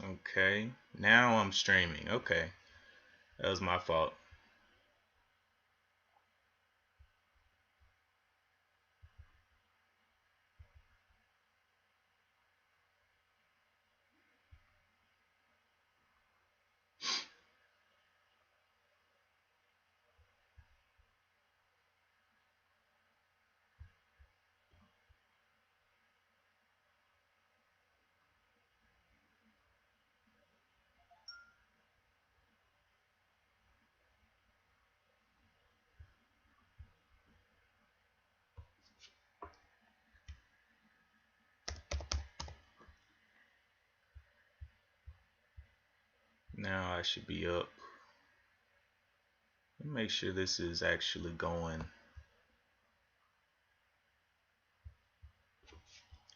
Okay, now I'm streaming. Okay, that was my fault. Now I should be up. Let me make sure this is actually going.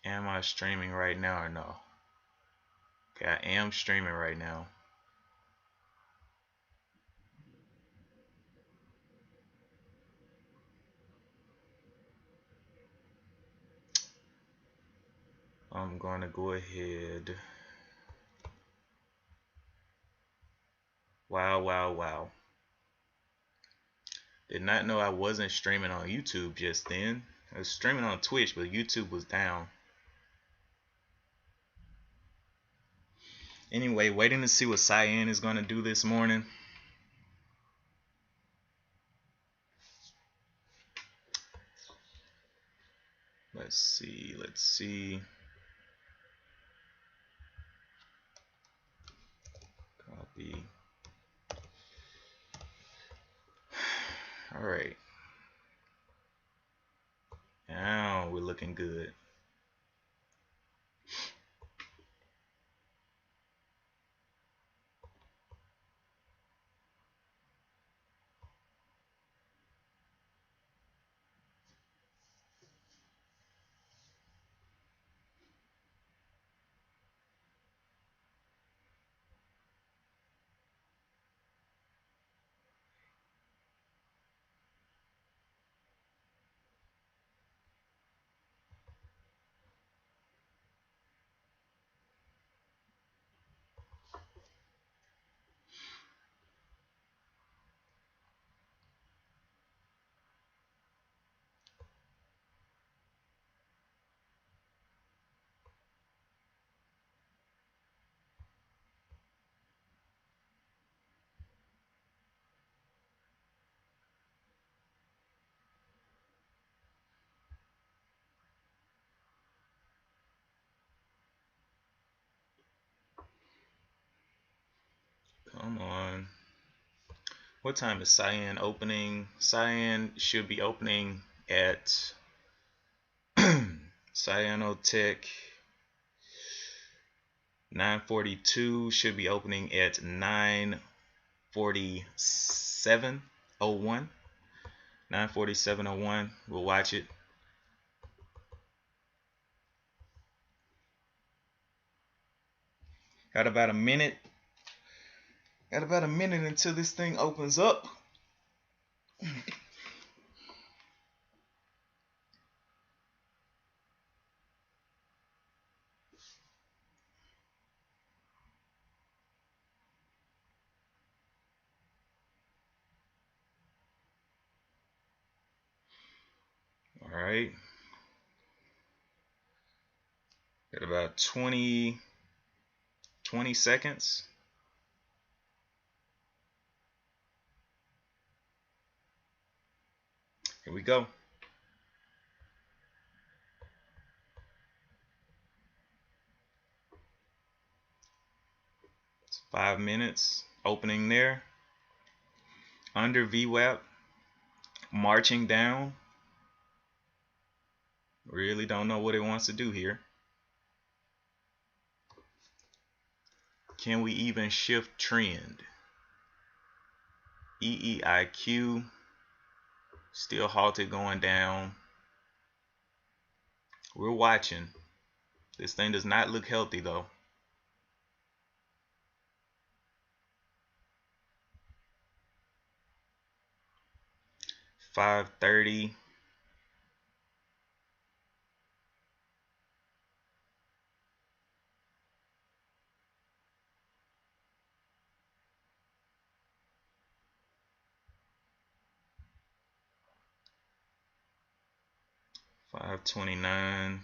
Am I streaming right now or no? Okay, I am streaming right now. I'm going to go ahead. Wow, wow, wow. Did not know I wasn't streaming on YouTube just then. I was streaming on Twitch, but YouTube was down. Anyway, waiting to see what Cyan is going to do this morning. Let's see. Copy. All right. Now we're looking good. Come on. What time is Cyan opening? Cyan should be opening at Cyanotech 9:42, should be opening at 9:47:01. 9:47:01. We'll watch it. Got about a minute. Got about a minute until this thing opens up. All right. Got about 20 seconds. Here we go. It's 5 minutes. Opening there. Under VWAP. Marching down. Really don't know what it wants to do here. Can we even shift trend? EEIQ still halted going down. We're watching. This thing does not look healthy though. 5:30. 529.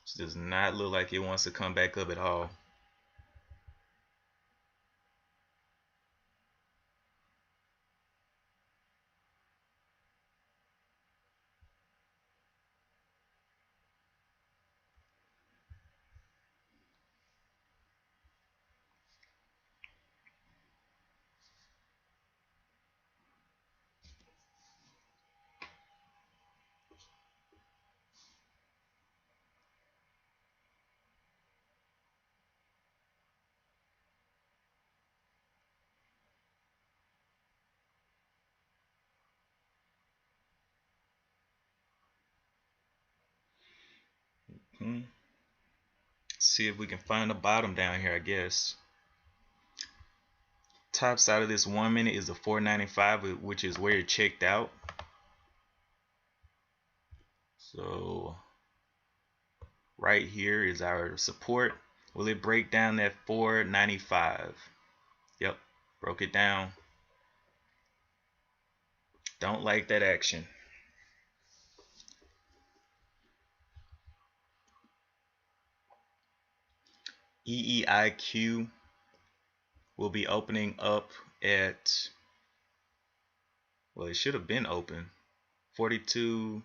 This does not look like it wants to come back up at all. See if we can find a bottom down here, I guess. Top side of this 1 minute is the 495, which is where it checked out. So right here is our support. Will it break down that 495? Yep, broke it down. Don't like that action. EEIQ will be opening up at, well, it should have been open 42.50.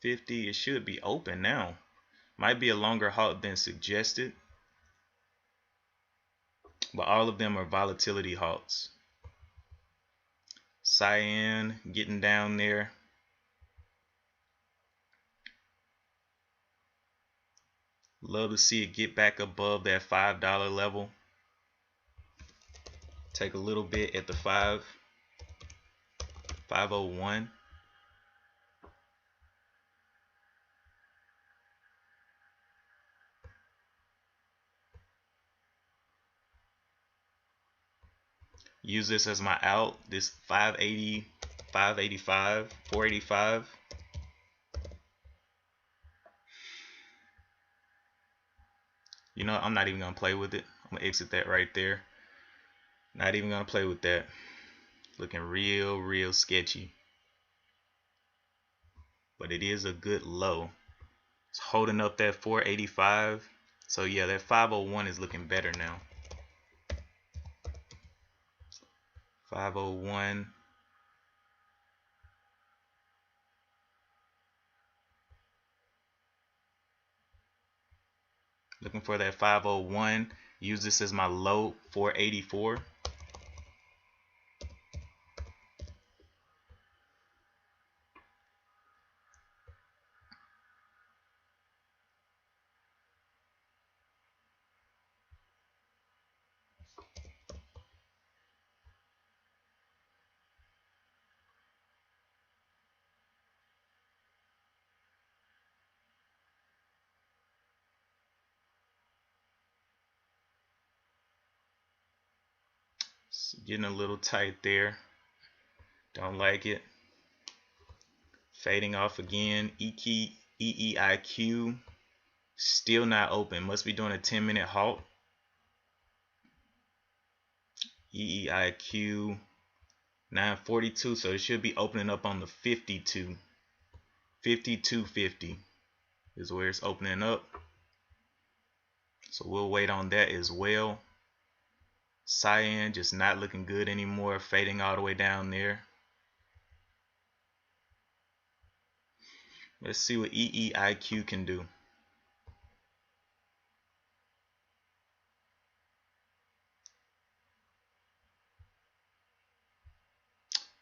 It should be open now. Might be a longer halt than suggested, but all of them are volatility halts. Cyan getting down there. Love to see it get back above that $5 level. Take a little bit at the 501. Use this as my out. This 580, 585, 485. You know, I'm not even gonna play with it. I'm gonna exit that right there. Not even gonna play with that. Looking real sketchy. But it is a good low. It's holding up that 485. So yeah, that 501 is looking better now. 501. Looking for that 501. Use this as my low, 484. It's getting a little tight there. Don't like it. Fading off again. EEIQ still not open. Must be doing a 10-minute halt. EEIQ 942, so it should be opening up on the 52. 52.50 is where it's opening up. So we'll wait on that as well. Cyan just not looking good anymore, fading all the way down there. Let's see what EEIQ can do.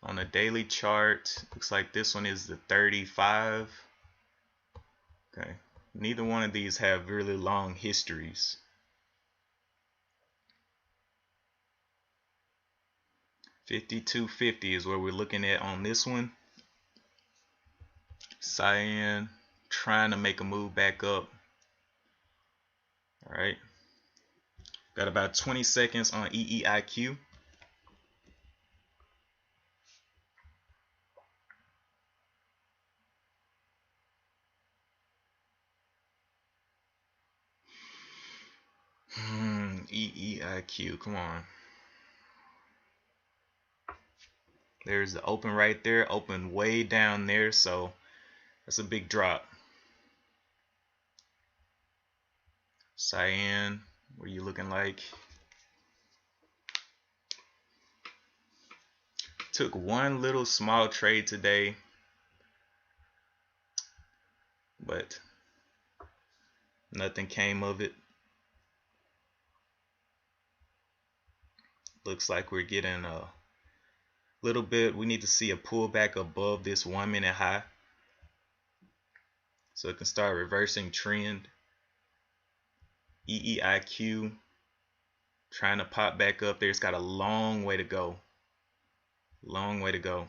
On the daily chart, looks like this one is the 35. Okay, neither one of these have really long histories. 52.50 is where we're looking at on this one. Cyan trying to make a move back up. All right, got about 20 seconds on EEIQ. EEIQ, come on. There's the open right there, open way down there, so that's a big drop. Cyan, what are you looking like? Took one little small trade today, but nothing came of it. Looks like we're getting a little bit. We need to see a pullback above this 1 minute high so it can start reversing trend. EEIQ trying to pop back up there. It's got a long way to go. Long way to go.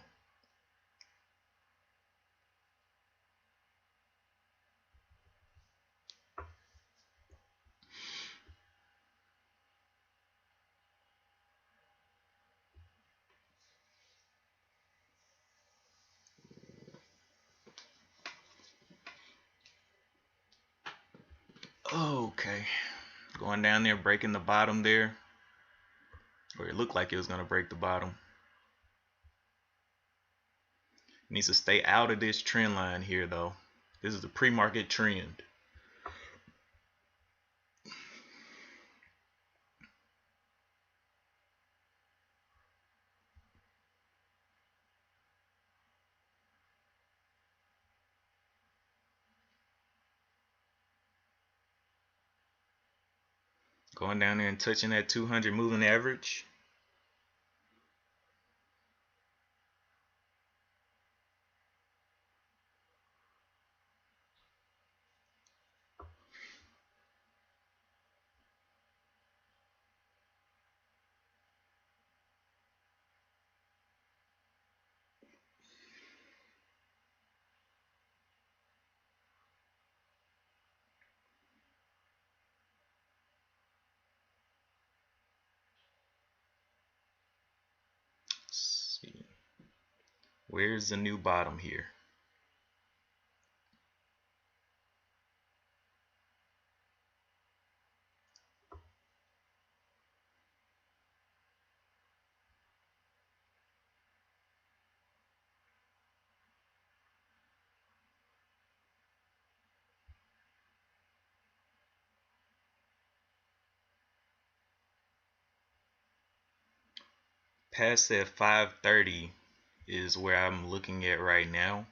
Okay, going down there, breaking the bottom there, or it looked like it was going to break the bottom. Needs to stay out of this trend line here though. This is the pre-market trend. Going down there and touching that 200 moving average. Let's see. Where's the new bottom here? Past that 530 is where I'm looking at right now.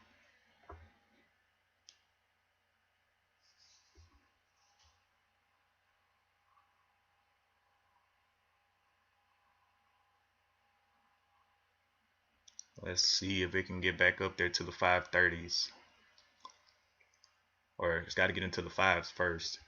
Let's see if it can get back up there to the 530s. Or it's got to get into the fives first.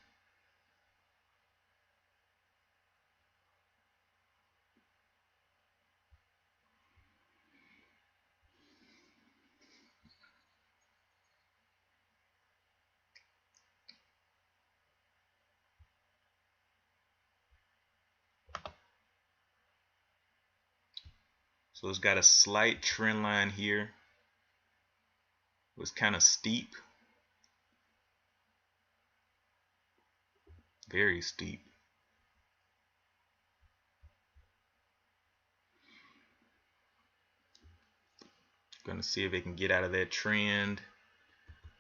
So it's got a slight trend line here. It was kind of steep. Very steep. Gonna see if it can get out of that trend.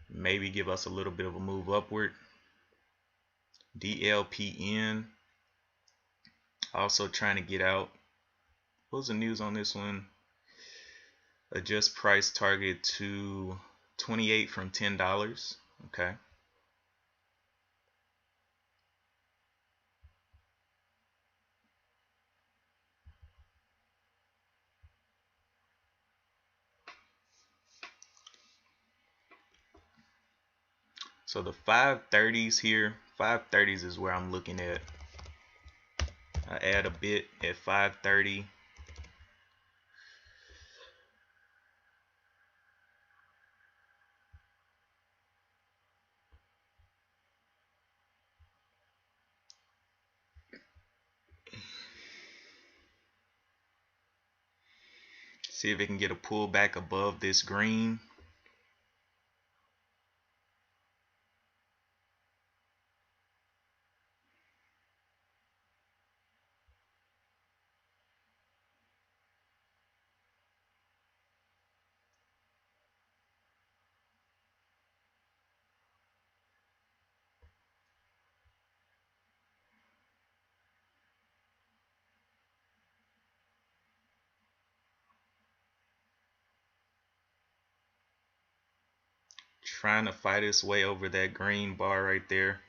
Maybe give us a little bit of a move upward. DLPN also trying to get out. What was the news on this one? Adjust price target to 28 from $10. Okay. So the 530s here, 530s is where I'm looking at. I add a bit at 530. See if it can get a pullback above this green. trying to fight its way over that green bar right there.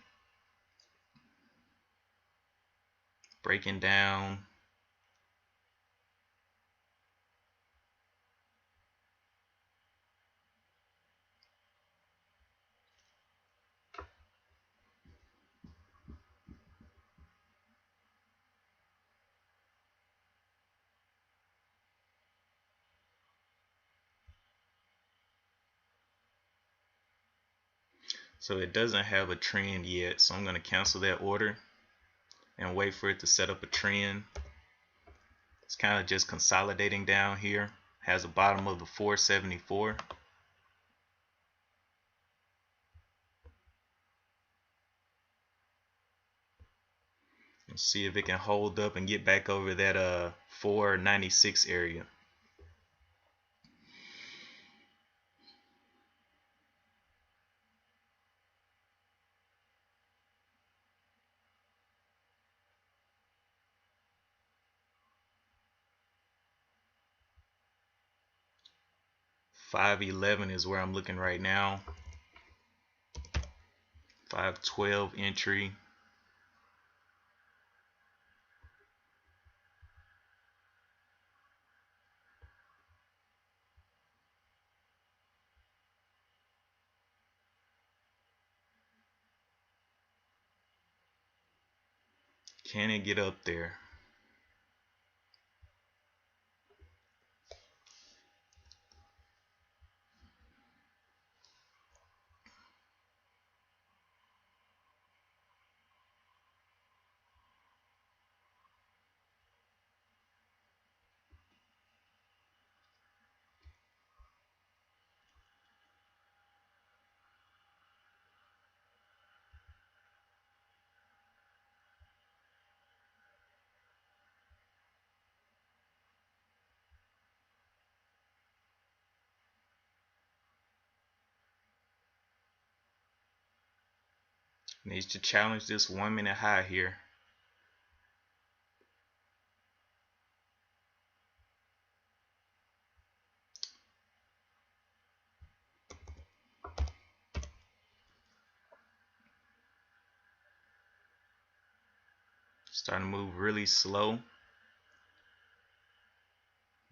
Breaking down. So it doesn't have a trend yet, so I'm going to cancel that order and wait for it to set up a trend. It's kind of just consolidating down here. Has a bottom of the 474. Let's see if it can hold up and get back over that 496 area. $5.11 is where I'm looking right now. $5.12 entry. Can it get up there? Needs to challenge this 1 minute high here. Starting to move really slow.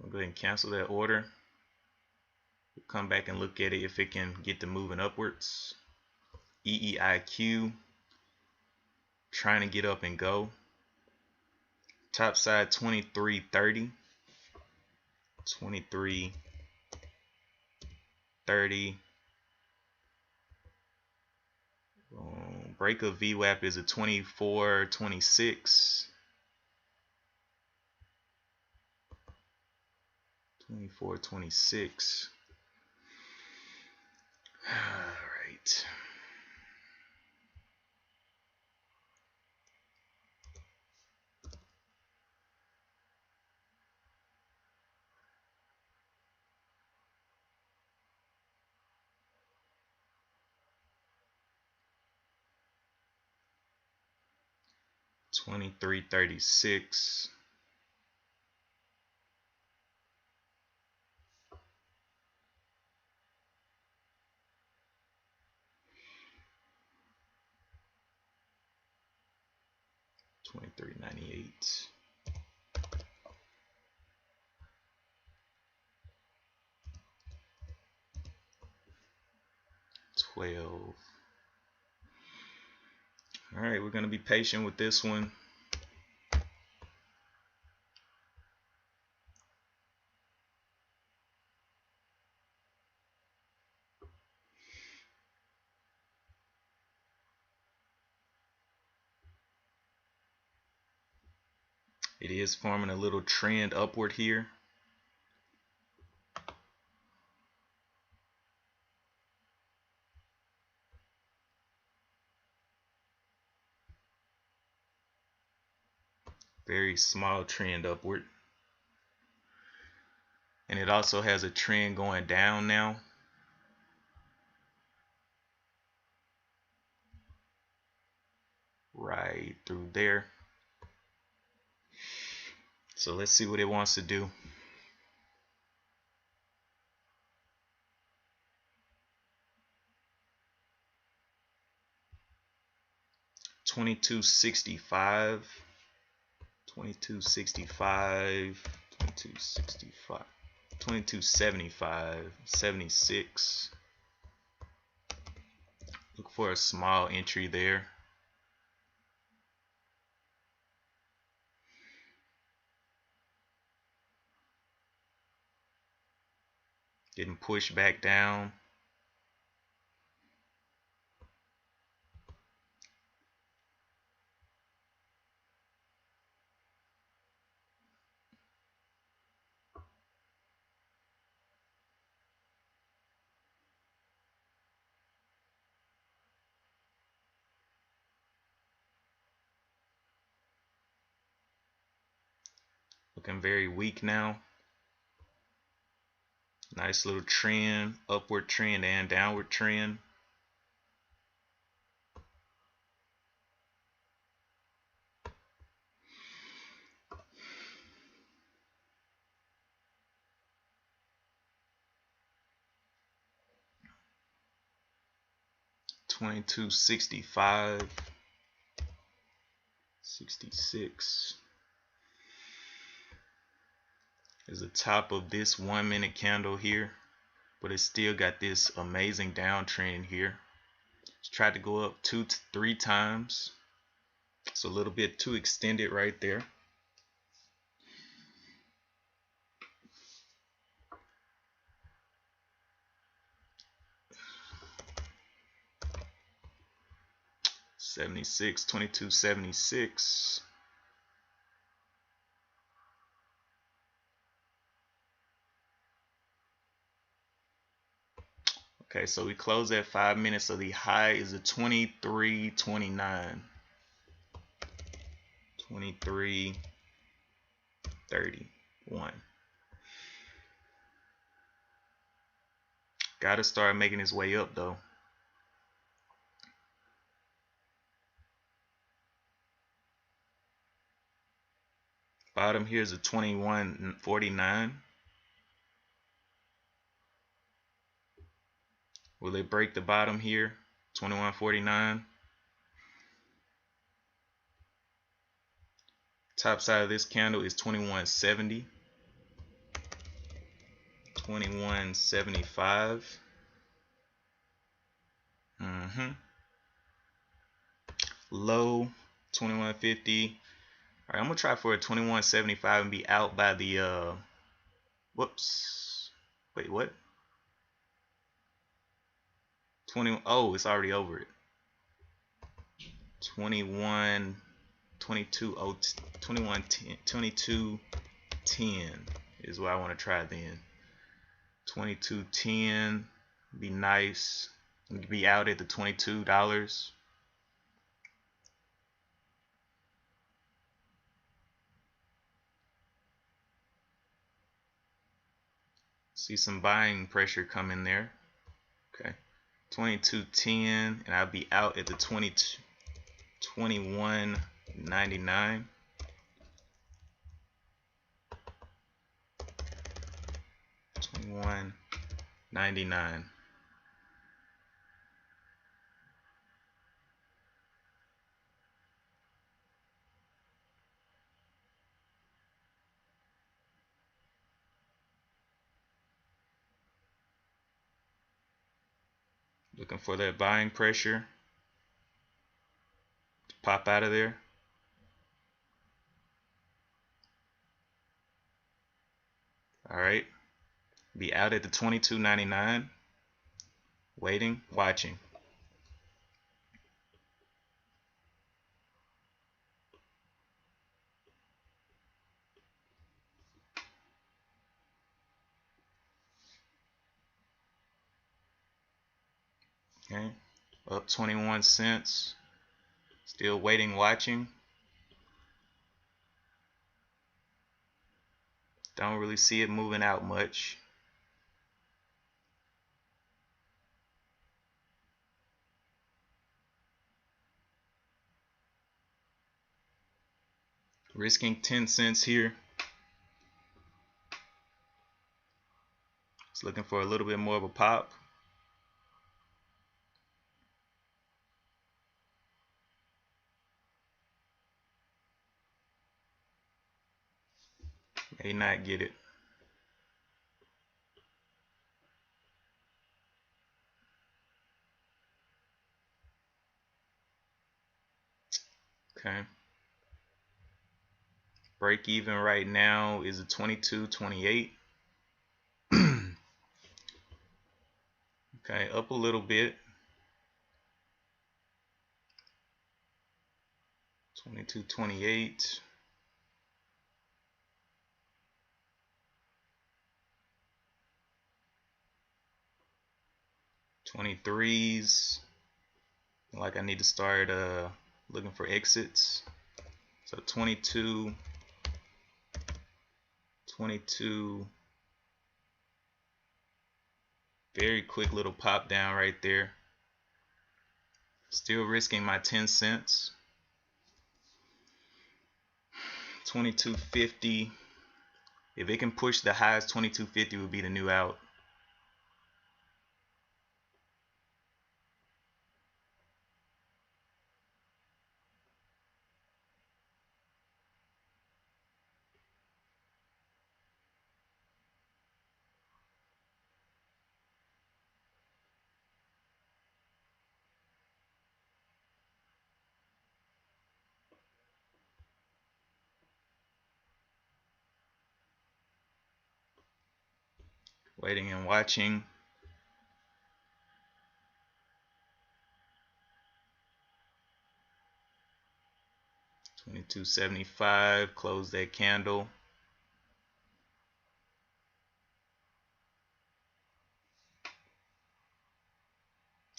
I'll go ahead and cancel that order. We'll come back and look at it if it can get to moving upwards. EEIQ trying to get up and go. Top side 23.30. 23.30. Break of VWAP is a 24.26. 24.26. All right. $23.36. $23.98. 12. All right, we're going to be patient with this one. It is forming a little trend upward here. Very small trend upward. And it also has a trend going down now. Right through there. So let's see what it wants to do. 2265, 2265, 2265, 2275, 76. Look for a small entry there. Getting pushed back down. Looking very weak now. Nice little trend, upward trend and downward trend. $22.65, 66 is the top of this 1 minute candle here, but it's still got this amazing downtrend here. It's tried to go up 2 to 3 times. It's a little bit too extended right there. $22.76. Okay, so we close at 5 minutes, so the high is a 23.29. 23.31. Gotta start making its way up though. Bottom here is a 21.49. Will it break the bottom here? 21.49. Top side of this candle is 21.70. 21.75. Low 21.50. All right, I'm gonna try for a 21.75 and be out by the whoops. Wait, what? 20. Oh, it's already over it. 21, 22, 21.10, 22.10 is what I want to try then. 22.10 be nice. Be out at the $22. See some buying pressure come in there. Okay, 22.10, and I'll be out at the 21.99. 21.99. Looking for that buying pressure to pop out of there. All right, be out at the 22.99. Waiting, watching. Okay, up 21 cents. Still waiting, watching. Don't really see it moving out much. Risking 10 cents here. It's looking for a little bit more of a pop. not get it. Okay. Break even right now is a 22.28. Okay, up a little bit. 22.28. 23s. Like I need to start looking for exits. So 22, 22. Very quick little pop down right there. Still risking my 10 cents. 22.50. If it can push the highs, 22.50 would be the new out. Waiting and watching. $22.75. Close that candle.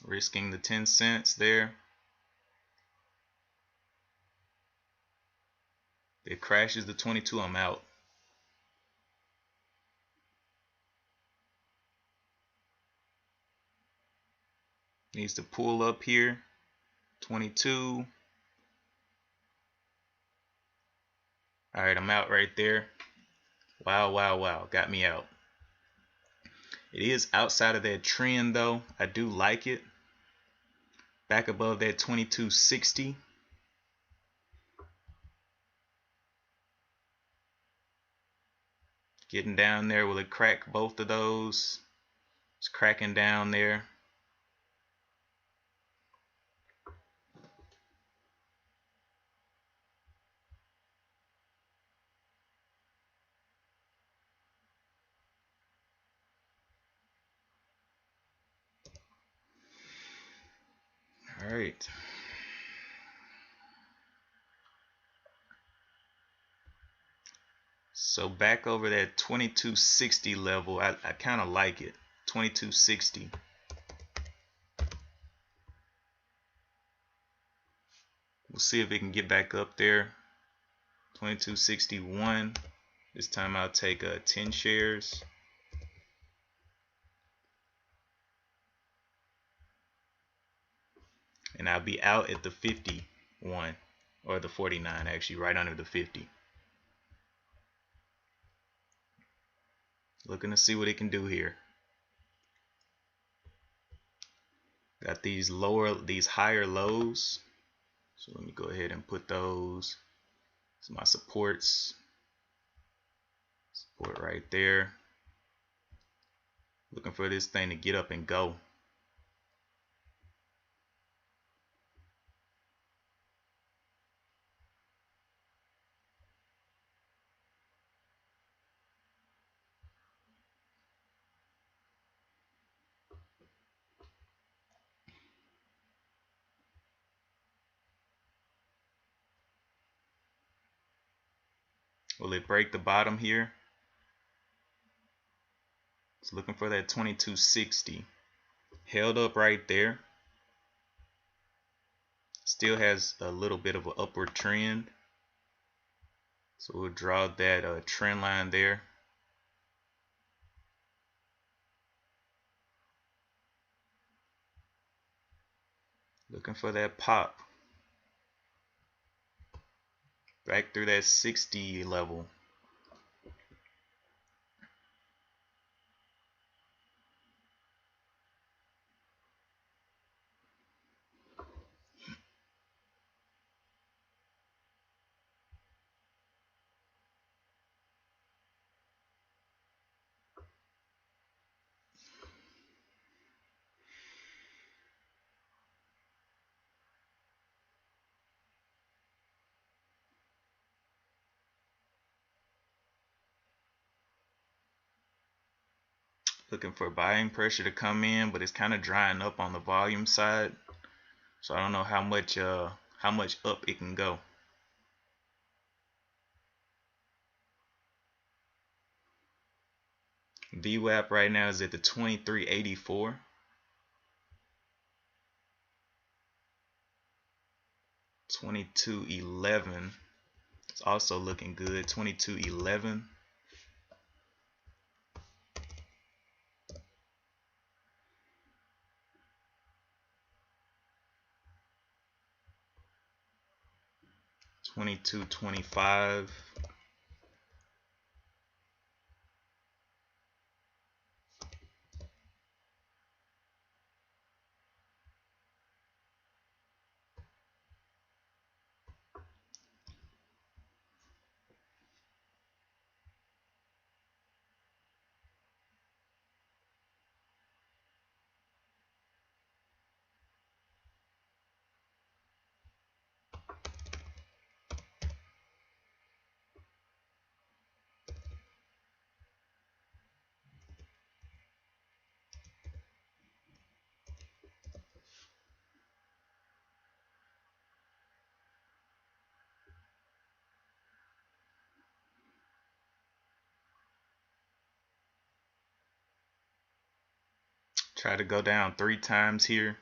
Risking the 10 cents there. It crashes the 22. I'm out. Needs to pull up here. 22. All right, I'm out right there. Wow, wow, wow. Got me out. It is outside of that trend though. I do like it. Back above that 22.60. Getting down there. Will it crack both of those? It's cracking down there. All right. So back over that 22.60 level, I kind of like it. 22.60. We'll see if it can get back up there. 22.61. This time I'll take 10 shares. And I'll be out at the 51 or the 49, actually right under the 50. Looking to see what it can do here. Got these higher lows. So let me go ahead and put those as my supports. Support right there. Looking for this thing to get up and go. Will it break the bottom here? It's looking for that 22.60. Held up right there. Still has a little bit of an upward trend. So we'll draw that trend line there. Looking for that pop. Back through that 60 level. Looking for buying pressure to come in, but it's kind of drying up on the volume side. So I don't know how much up it can go. VWAP right now is at the 2384. 2211. It's also looking good. 2211. $22.25. Try to go down 3 times here.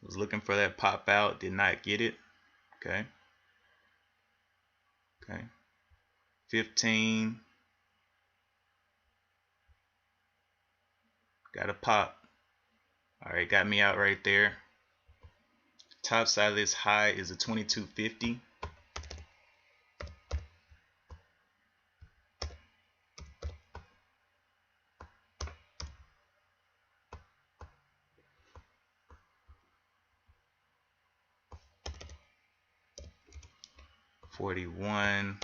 Was looking for that pop out, did not get it. Okay. 15. Got a pop. All right, got me out right there. Top side of this high is a 2250. $41.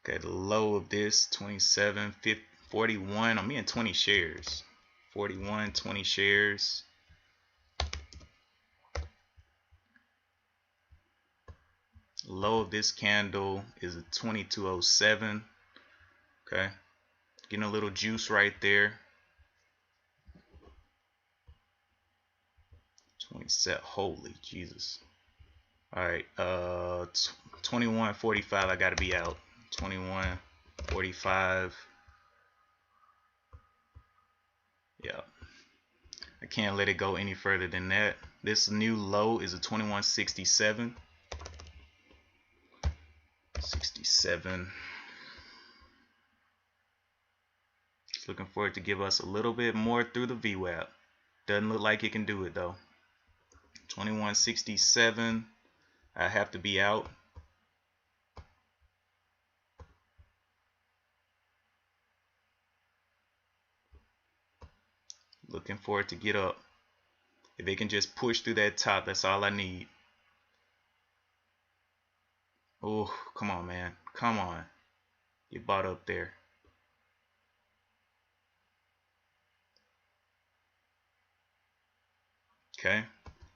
Okay, the low of this 27, 50, 41. I'm in 20 shares. 41, 20 shares. Low of this candle is a 2207. Okay, getting a little juice right there. 27. Holy Jesus. All right, 2145. I gotta be out. 2145. Yeah, I can't let it go any further than that. This new low is a 2167. 67. Just looking for it to give us a little bit more through the VWAP. Doesn't look like it can do it though. 2167. I have to be out. Looking for it to get up. If it can just push through that top, that's all I need. Oh, come on, man. Come on. Get bought up there. Okay.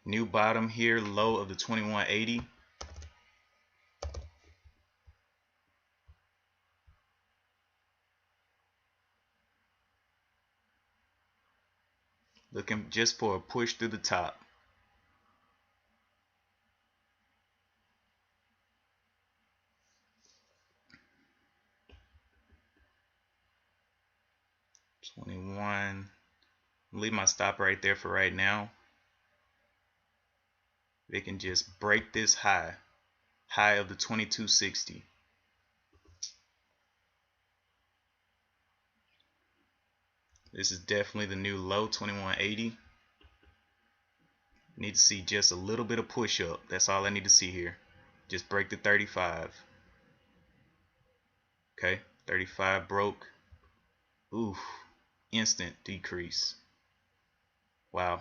New bottom here, low of the 2180. Looking just for a push through the top. $21. Leave my stop right there for right now. They can just break this high of the 2260. This is definitely the new low, 2180. Need to see just a little bit of push up. That's all I need to see here. Just break the 35. Okay, 35 broke. Oof, instant decrease. Wow.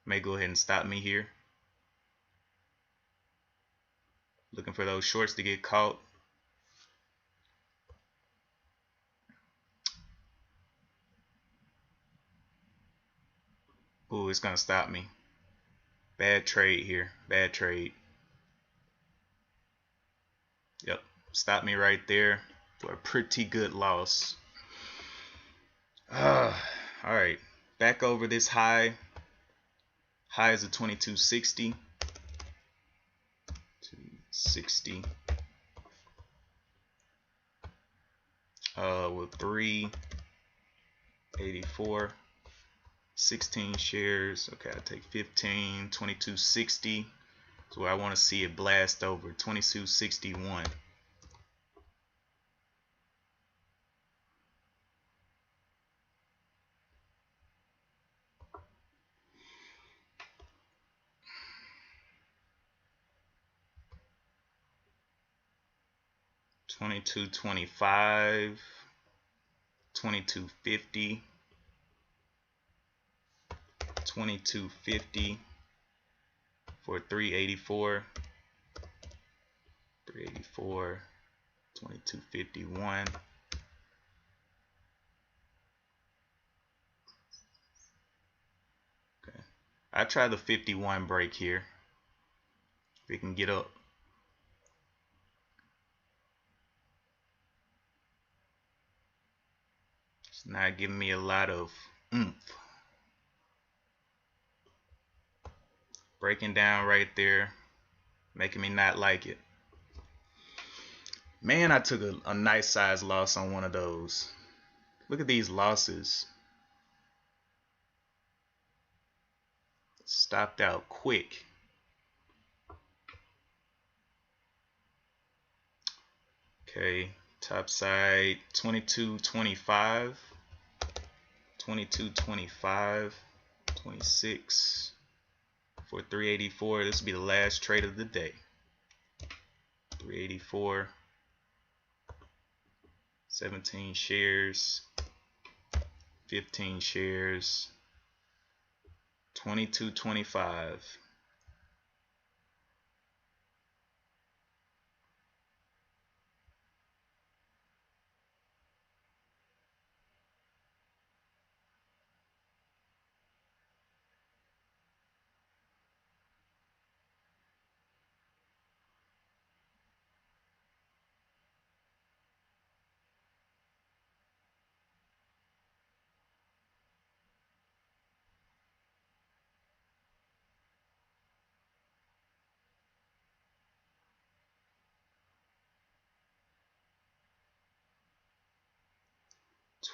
May go ahead and stop me here. Looking for those shorts to get caught. Ooh, it's gonna stop me. Bad trade here. Bad trade. Yep. Stop me right there for a pretty good loss. Alright. Back over this high. High is a 2260. 260. With 384. 16 shares. Okay, I take 15. 2260. So I want to see it blast over 2261. $22.25, $22.50, $22.50 for 384, 384, 22.51. Okay, I try the 51 break here. If we can get up. It's not giving me a lot of oomph. Breaking down right there, making me not like it. Man, I took a nice size loss on one of those. Look at these losses. Stopped out quick. Okay, top side 22.25, 22.25, 26 for 384. This will be the last trade of the day. 384, 17 shares, 15 shares, 22.25.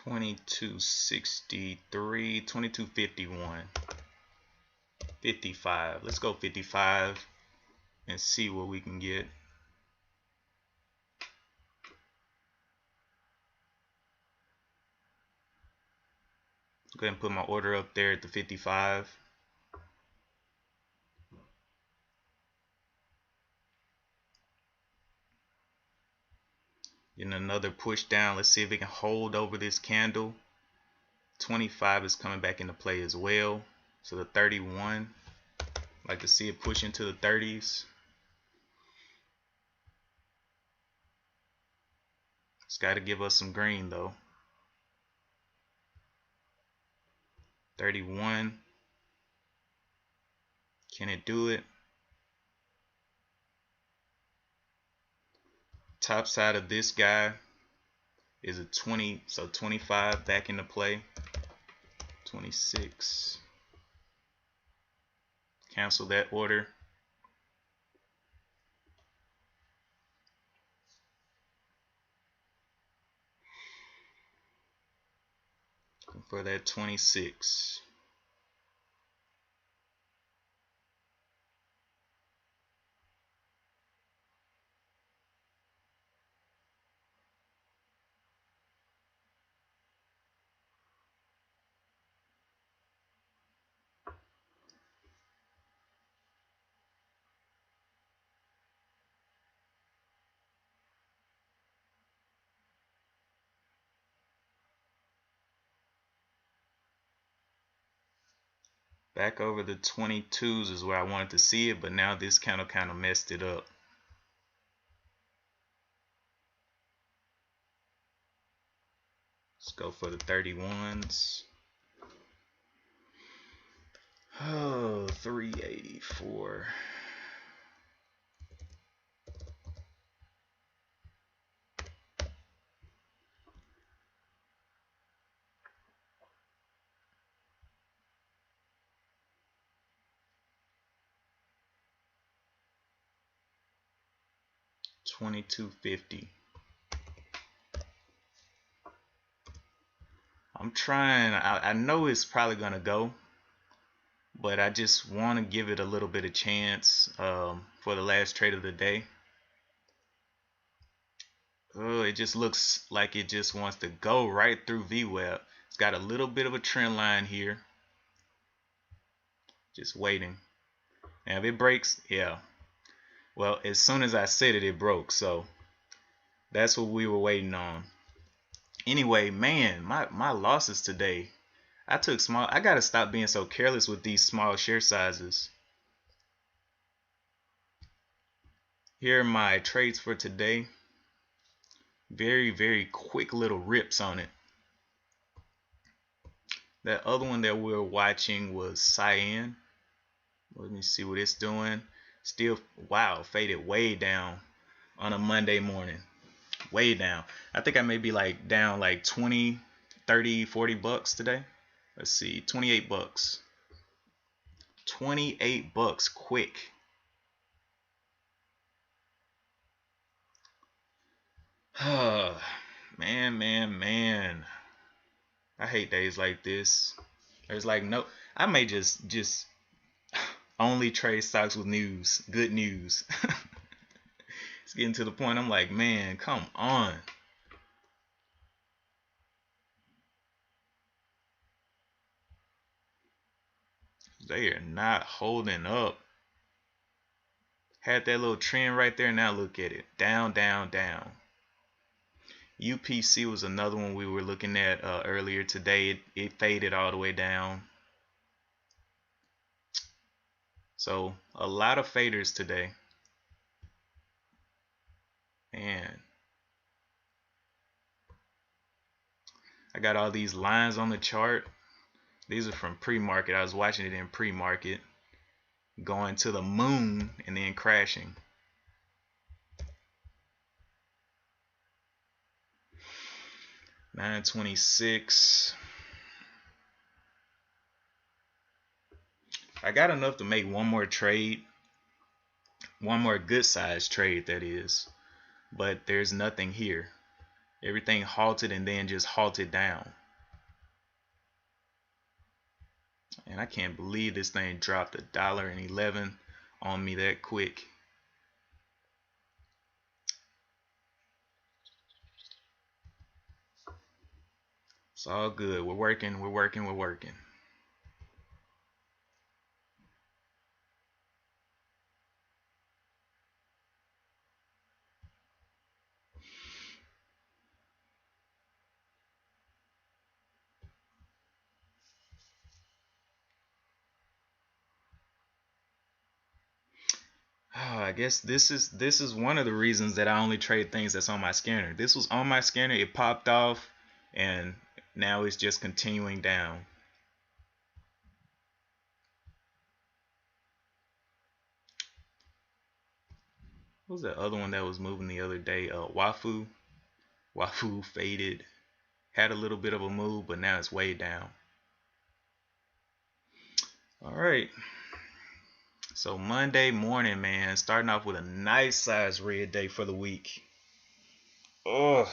$22.63, $22.51, 55. Let's go 55 and see what we can get. Go ahead and put my order up there at the 55. Getting another push down. Let's see if it can hold over this candle. 25 is coming back into play as well. So the 31, like to see it push into the 30s. It's got to give us some green though. 31. Can it do it? Top side of this guy is a 20, so 25 back into play. 26. Cancel that order. For that 26. Back over the 22s is where I wanted to see it, but now this candle kind of messed it up. Let's go for the 31s. Oh, 384. $22.50. I'm trying. I know it's probably gonna go, but I just want to give it a little bit of chance for the last trade of the day. Oh, it just looks like it just wants to go right through VWAP. It's got a little bit of a trend line here. Just waiting. Now if it breaks, yeah. Well, as soon as I said it, it broke. So that's what we were waiting on. Anyway, man, my losses today. I took small. I gotta stop being so careless with these small share sizes. Here are my trades for today. Very, very quick little rips on it. That other one that we were watching was Cyan. Let me see what it's doing. Still, wow, faded way down on a Monday morning. Way down. I think I may be like down like 20, 30, 40 bucks today. Let's see, 28 bucks. 28 bucks quick. Man. I hate days like this. There's like no, I may just only trade stocks with news, good news. It's getting to the point I'm like, man, come on. They are not holding up. Had that little trend right there. Now look at it. Down, down, down. UPC was another one we were looking at earlier today. It faded all the way down. So a lot of faders today. Man. I got all these lines on the chart. These are from pre-market. I was watching it in pre-market. Going to the moon and then crashing. $9.26. I got enough to make one more trade. One more good size trade, that is. But there's nothing here. Everything halted and then just halted down. And I can't believe this thing dropped $1.11 on me that quick. It's all good. We're working. I guess this is one of the reasons that I only trade things that's on my scanner. This was on my scanner, it popped off, and now it's just continuing down. What was that other one that was moving the other day? Wafu. Wafu faded. Had a little bit of a move, but now it's way down. All right. So Monday morning, man, starting off with a nice size red day for the week. Oh.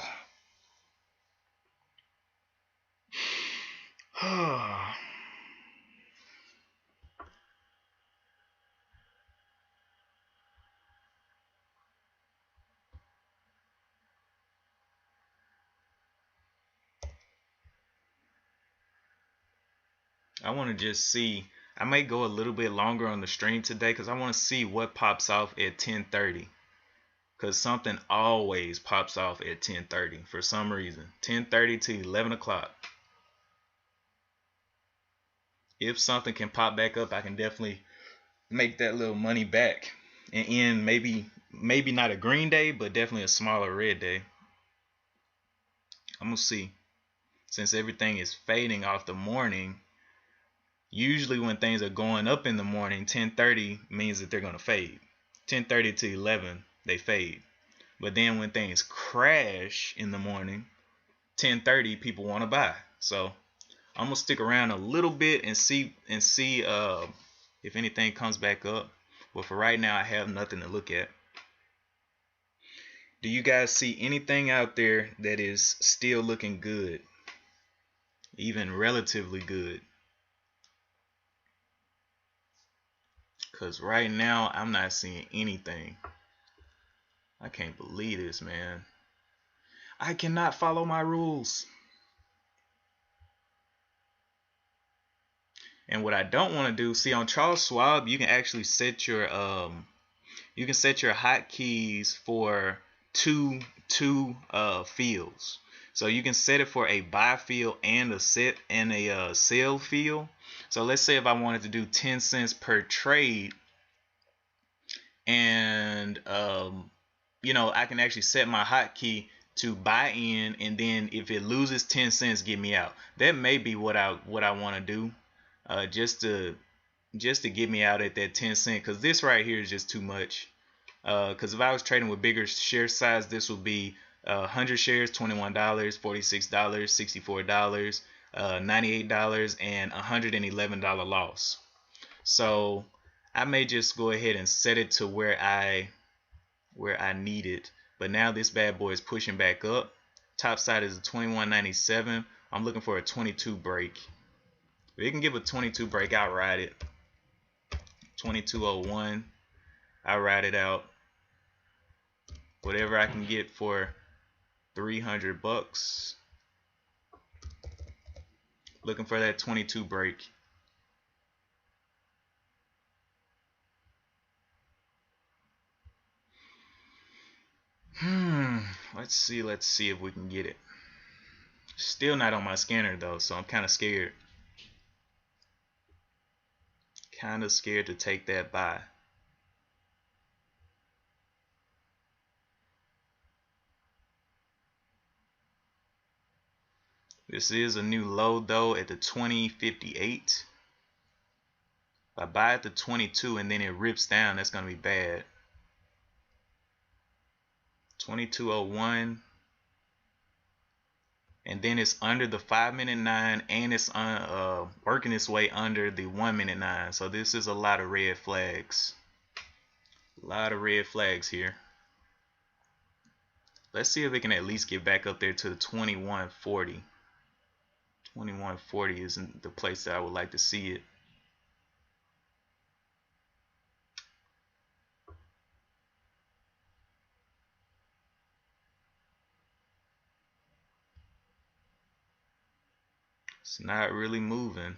I want to just see. I may go a little bit longer on the stream today because I want to see what pops off at 10:30. Because something always pops off at 10:30 for some reason. 10:30 to 11 o'clock. If something can pop back up, I can definitely make that little money back and end maybe not a green day, but definitely a smaller red day. I'm gonna see. Since everything is fading off the morning, usually when things are going up in the morning, 10:30 means that they're gonna fade. 10:30 to 11 they fade. But then when things crash in the morning, 10:30 people want to buy. So I'm gonna stick around a little bit and see if anything comes back up. But for right now, I have nothing to look at. Do you guys see anything out there that is still looking good, even relatively good? Because right now, I'm not seeing anything. I can't believe this, man. I cannot follow my rules. And what I don't want to do, see on Charles Schwab, you can actually set your hotkeys for two fields. So you can set it for a buy field and a sell field. So let's say if I wanted to do 10 cents per trade, and I can actually set my hotkey to buy in, and then if it loses 10 cents, get me out. That may be what I want to do, just to get me out at that 10 cent, because this right here is just too much. Because if I was trading with bigger share size, this would be 100 shares, $21, $46, $64, $98, and $111 loss. So I may just go ahead and set it to where I need it. But now this bad boy is pushing back up. Top side is a 21.97. I'm looking for a 22 break. If it can give a 22 break, I'll ride it. 22.01. I'll ride it out. Whatever I can get for 300 bucks. Looking for that 22 break. Let's see if we can get it. Still not on my scanner though, so I'm kind of scared. Kind of scared to take that buy. This is a new low though at the 20.58. If I buy at the 22 and then it rips down, that's gonna be bad. 22.01, and then it's under the 5-minute 9, and it's working its way under the 1-minute 9. So this is a lot of red flags. A lot of red flags here. Let's see if it can at least get back up there to the 21.40. 21.40 isn't the place that I would like to see it. It's not really moving.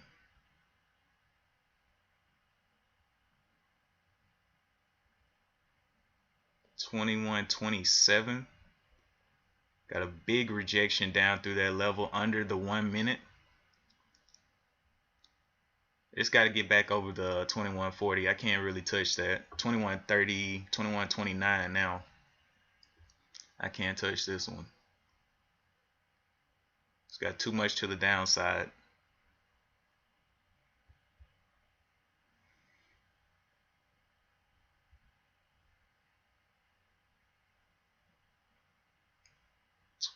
$21.27. Got a big rejection down through that level under the 1 minute. It's got to get back over the 21.40. I can't really touch that. 21.30, 21.29 now. I can't touch this one. It's got too much to the downside.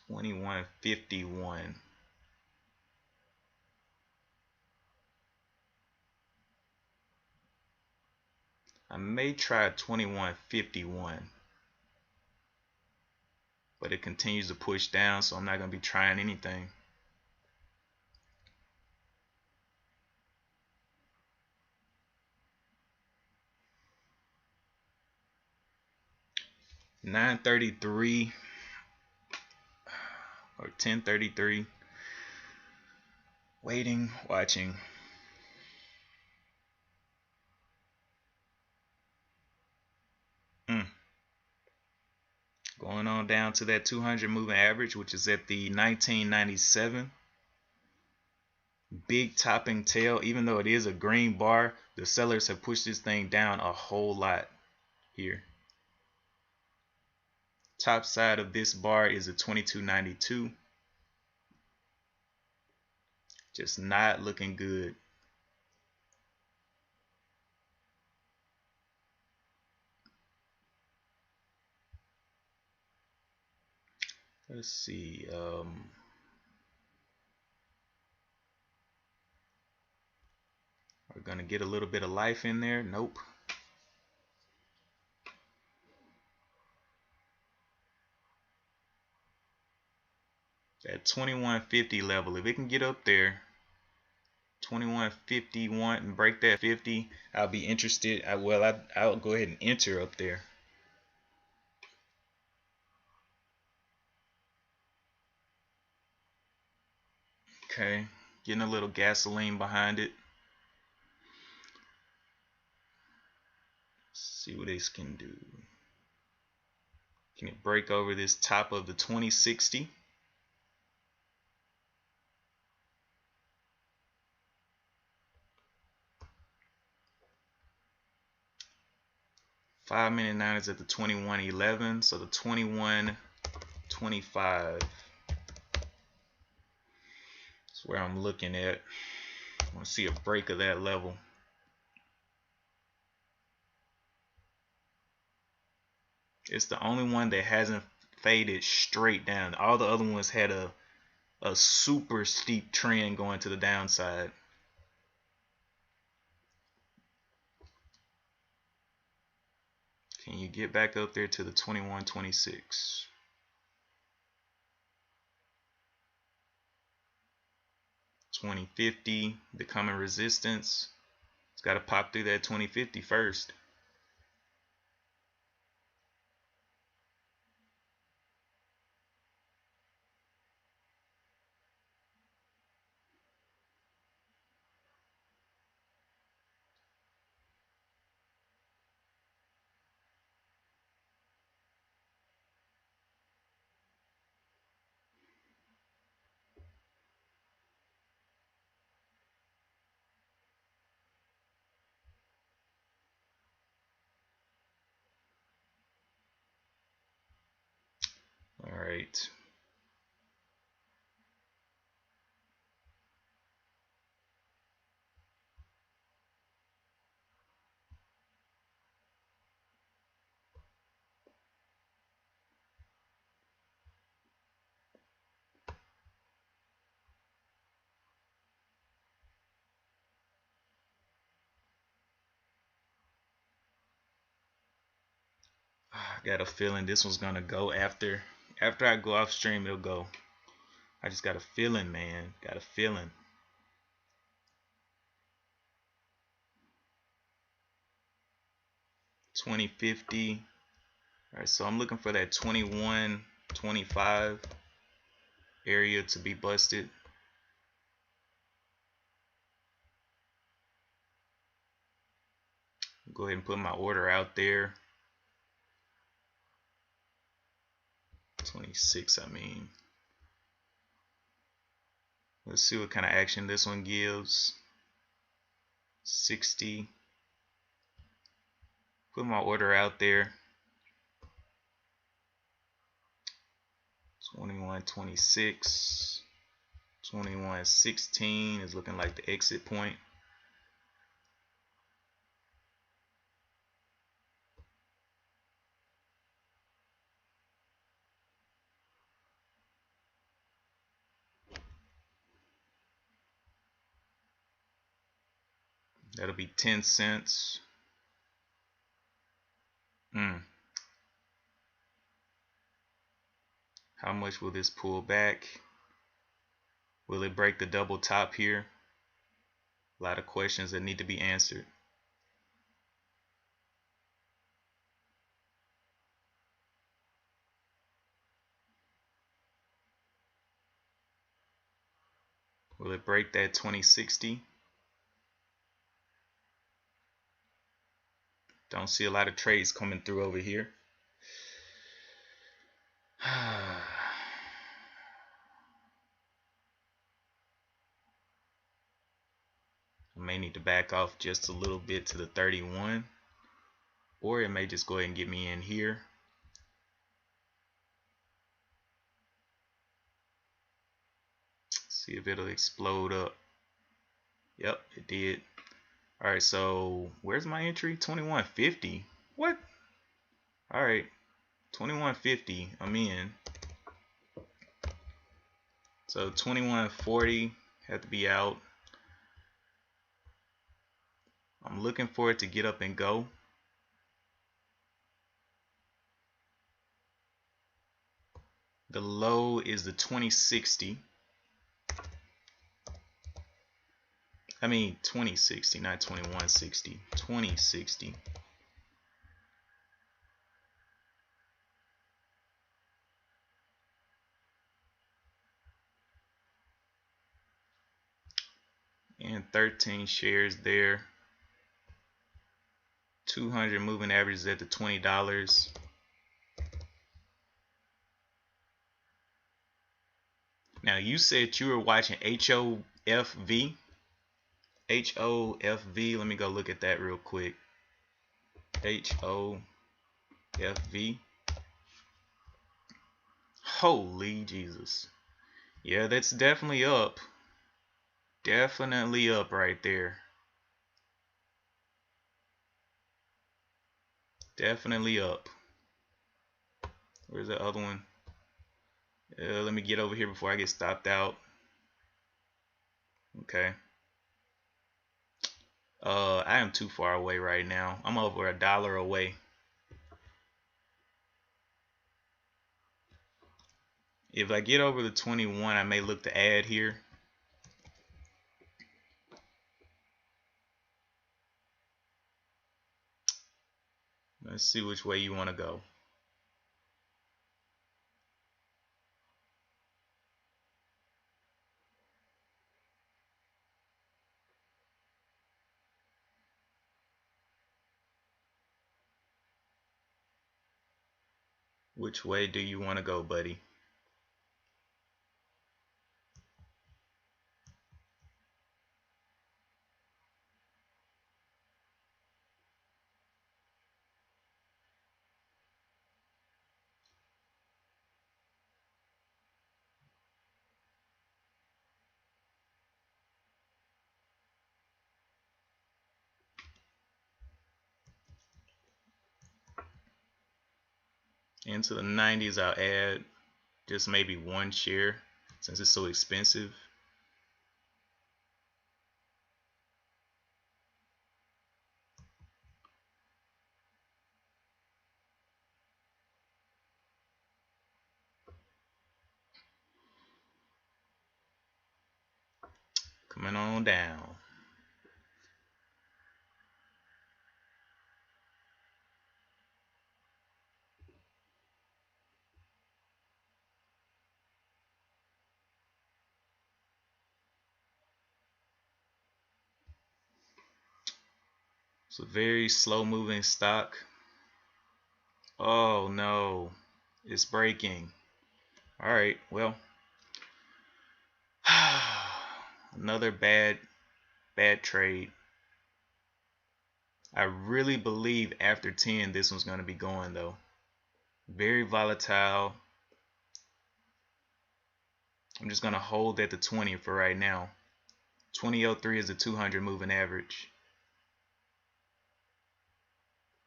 $21.51. I may try $21.51, but it continues to push down, so I'm not going to be trying anything. $9.33 or $10.33. Waiting, watching. Going on down to that 200 moving average, which is at the 1997. big topping tail. Even though it is a green bar, the sellers have pushed this thing down a whole lot here. Top side of this bar is a 22.92. Just not looking good. Let's see. We're gonna get a little bit of life in there. Nope. That 2150 level, if it can get up there, 2151 and break that 50, I'll be interested. I'll go ahead and enter up there. Okay, getting a little gasoline behind it. Let's see what this can do. Can it break over this top of the 2060? Five-minute 9 is at the 2111, so the 2125 is where I'm looking at. I want to see a break of that level. It's the only one that hasn't faded straight down. All the other ones had a super steep trend going to the downside. Can you get back up there to the 2126? $20.50 becoming resistance. It's got to pop through that 20.50 first. All right. I got a feeling this one's gonna go after I go off stream. It'll go. I just got a feeling, man. Got a feeling. $20.50. All right, so I'm looking for that 21.25 area to be busted. Go ahead and put my order out there. 26, I mean. Let's see what kind of action this one gives. 60. Put my order out there. 21.26. 21.16 is looking like the exit point. That'll be 10 cents. How much will this pull back? Will it break the double top here? A lot of questions that need to be answered. Will it break that 2060? Don't see a lot of trades coming through over here. to back off just a little bit to the 31, or it may just go ahead and get me in here. See if it'll explode up. Yep, it did. All right, so where's my entry? 2150. What? All right, 2150. I'm in. So 2140 had to be out. I'm looking for it to get up and go. The low is the 2060. I mean 2060, not 2160. 2060. And 13 shares there. 200 moving averages at the $20. Now you said you were watching HOFV. HOFV. Let me go look at that real quick. HOFV. Holy Jesus. Yeah, that's definitely up. Definitely up right there. Definitely up. Where's the other one? Let me get over here before I get stopped out. Okay. I am too far away right now. I'm over $1 away. If I get over the 21, I may look to add here. Let's see which way you want to go. Which way do you want to go, buddy? Into the 90s, I'll add just maybe one share since it's so expensive. Coming on down. It's a very slow moving stock. Oh no, it's breaking. All right, well, another bad trade. I really believe after 10 this one's going to be going though. Very volatile. I'm just going to hold at the 20 for right now. 2003 is the 200 moving average.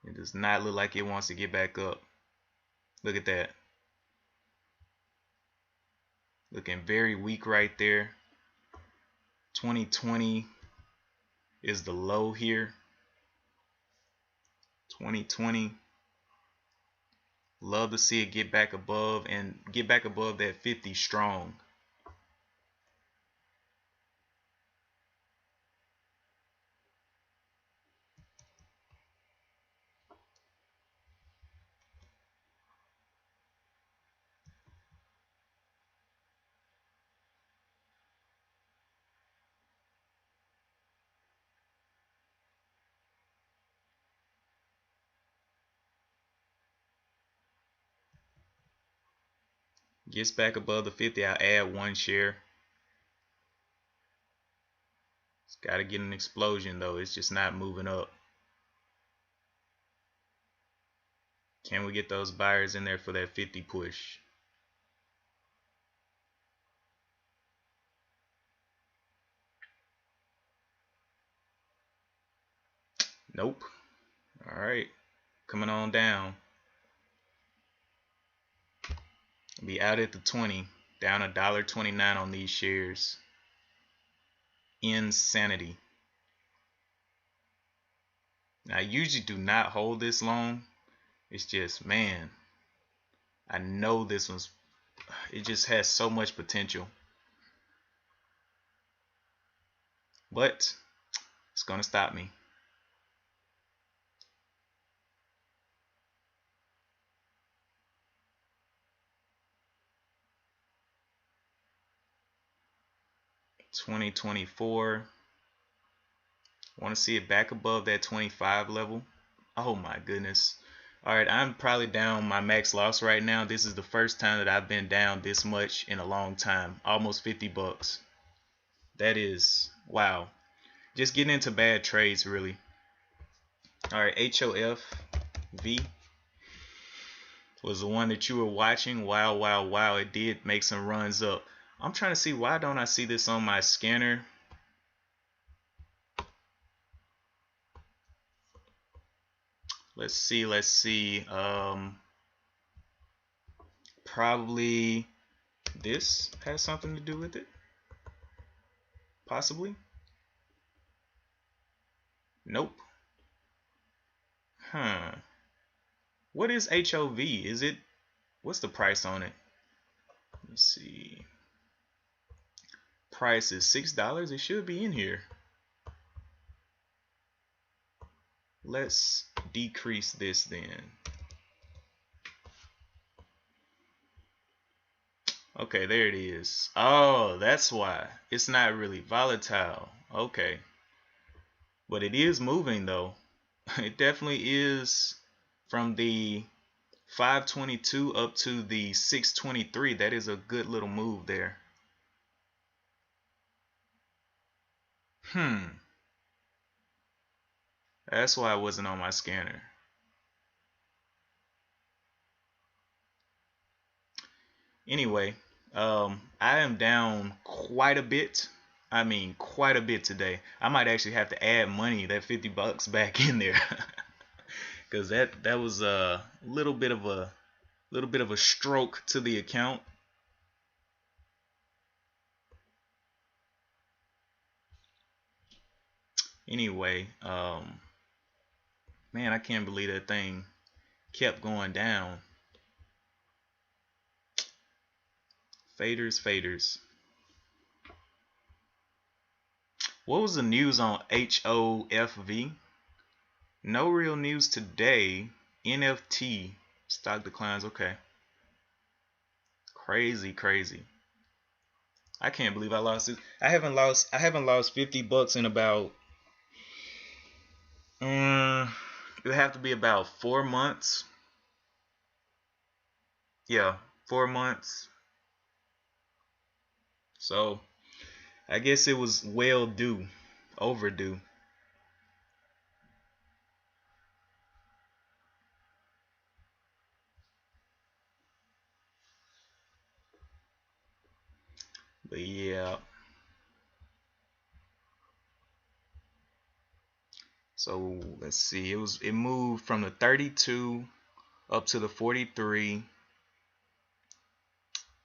It does not look like it wants to get back up. Look at that. Looking very weak right there. 2020 is the low here. 2020. Love to see it get back above and get back above that 50 strong. Gets back above the 50, I'll add one share. It's Got to get an explosion though. It's just not moving up. Can we get those buyers in there for that 50 push? Nope. All right, coming on down. Be out at the 20, down $1.29 on these shares. Insanity. Now, I usually do not hold this long. It's just, man, I know this one's, it just has so much potential. But it's gonna stop me. $20.24. Want to see it back above that 25 level. Oh my goodness. All right, I'm probably down my max loss right now. This is the first time that I've been down this much in a long time. Almost 50 bucks. That is, wow. Just getting into bad trades, really. All right, HOFV was the one that you were watching. Wow, wow, wow. It did make some runs up. I'm trying to see, why don't I see this on my scanner? Let's see. Probably this has something to do with it. Possibly. Nope. Huh. What is HOV? Is it, what's the price on it? Let's see. Price is $6. It should be in here. Let's decrease this then. Okay, there it is. Oh, that's why. It's not really volatile. Okay. But it is moving though. It definitely is from the 522 up to the 623. That is a good little move there. That's why it wasn't on my scanner. Anyway, I am down quite a bit. I mean, quite a bit today. I might actually have to add money, that 50 bucks back in there, because that was a little bit of a stroke to the account. Anyway, man, I can't believe that thing kept going down. Faders. What was the news on HOFV? No real news today. NFT stock declines. Okay. Crazy. I can't believe I lost it. I haven't lost 50 bucks in about it would have to be about 4 months. Yeah, 4 months. So I guess it was overdue. But yeah. So let's see. It moved from the 32 up to the 43.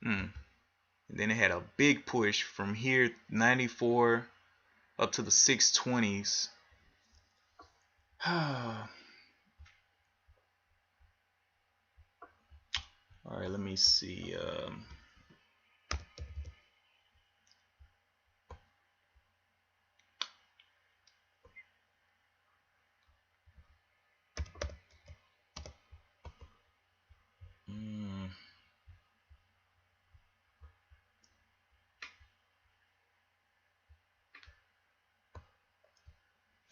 And then it had a big push from here, 94 up to the 620s. All right, let me see.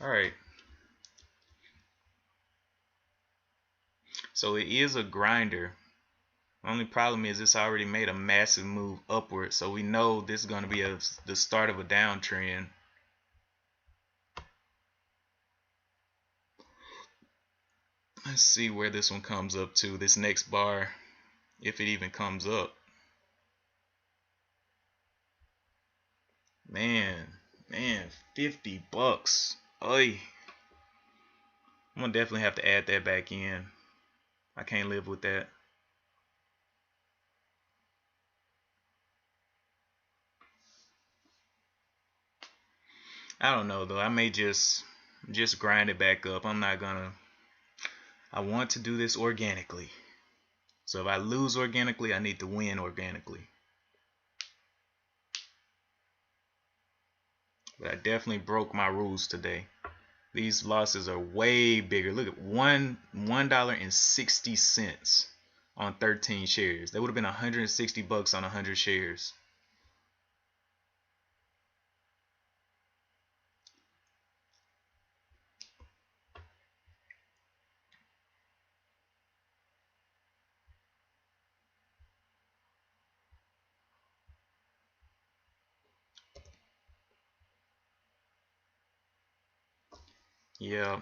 All right. So it is a grinder. Only problem is it's already made a massive move upward, so we know this is going to be the start of a downtrend. Let's see where this one comes up to, this next bar, if it even comes up. Man, 50 bucks. Oy. I'm gonna definitely have to add that back in. I can't live with that. I don't know though. I may just grind it back up. I'm not gonna. I want to do this organically. So if I lose organically, I need to win organically. But I definitely broke my rules today. These losses are way bigger. Look at $1.60 on 13 shares. That would have been 160 bucks on 100 shares. Yeah.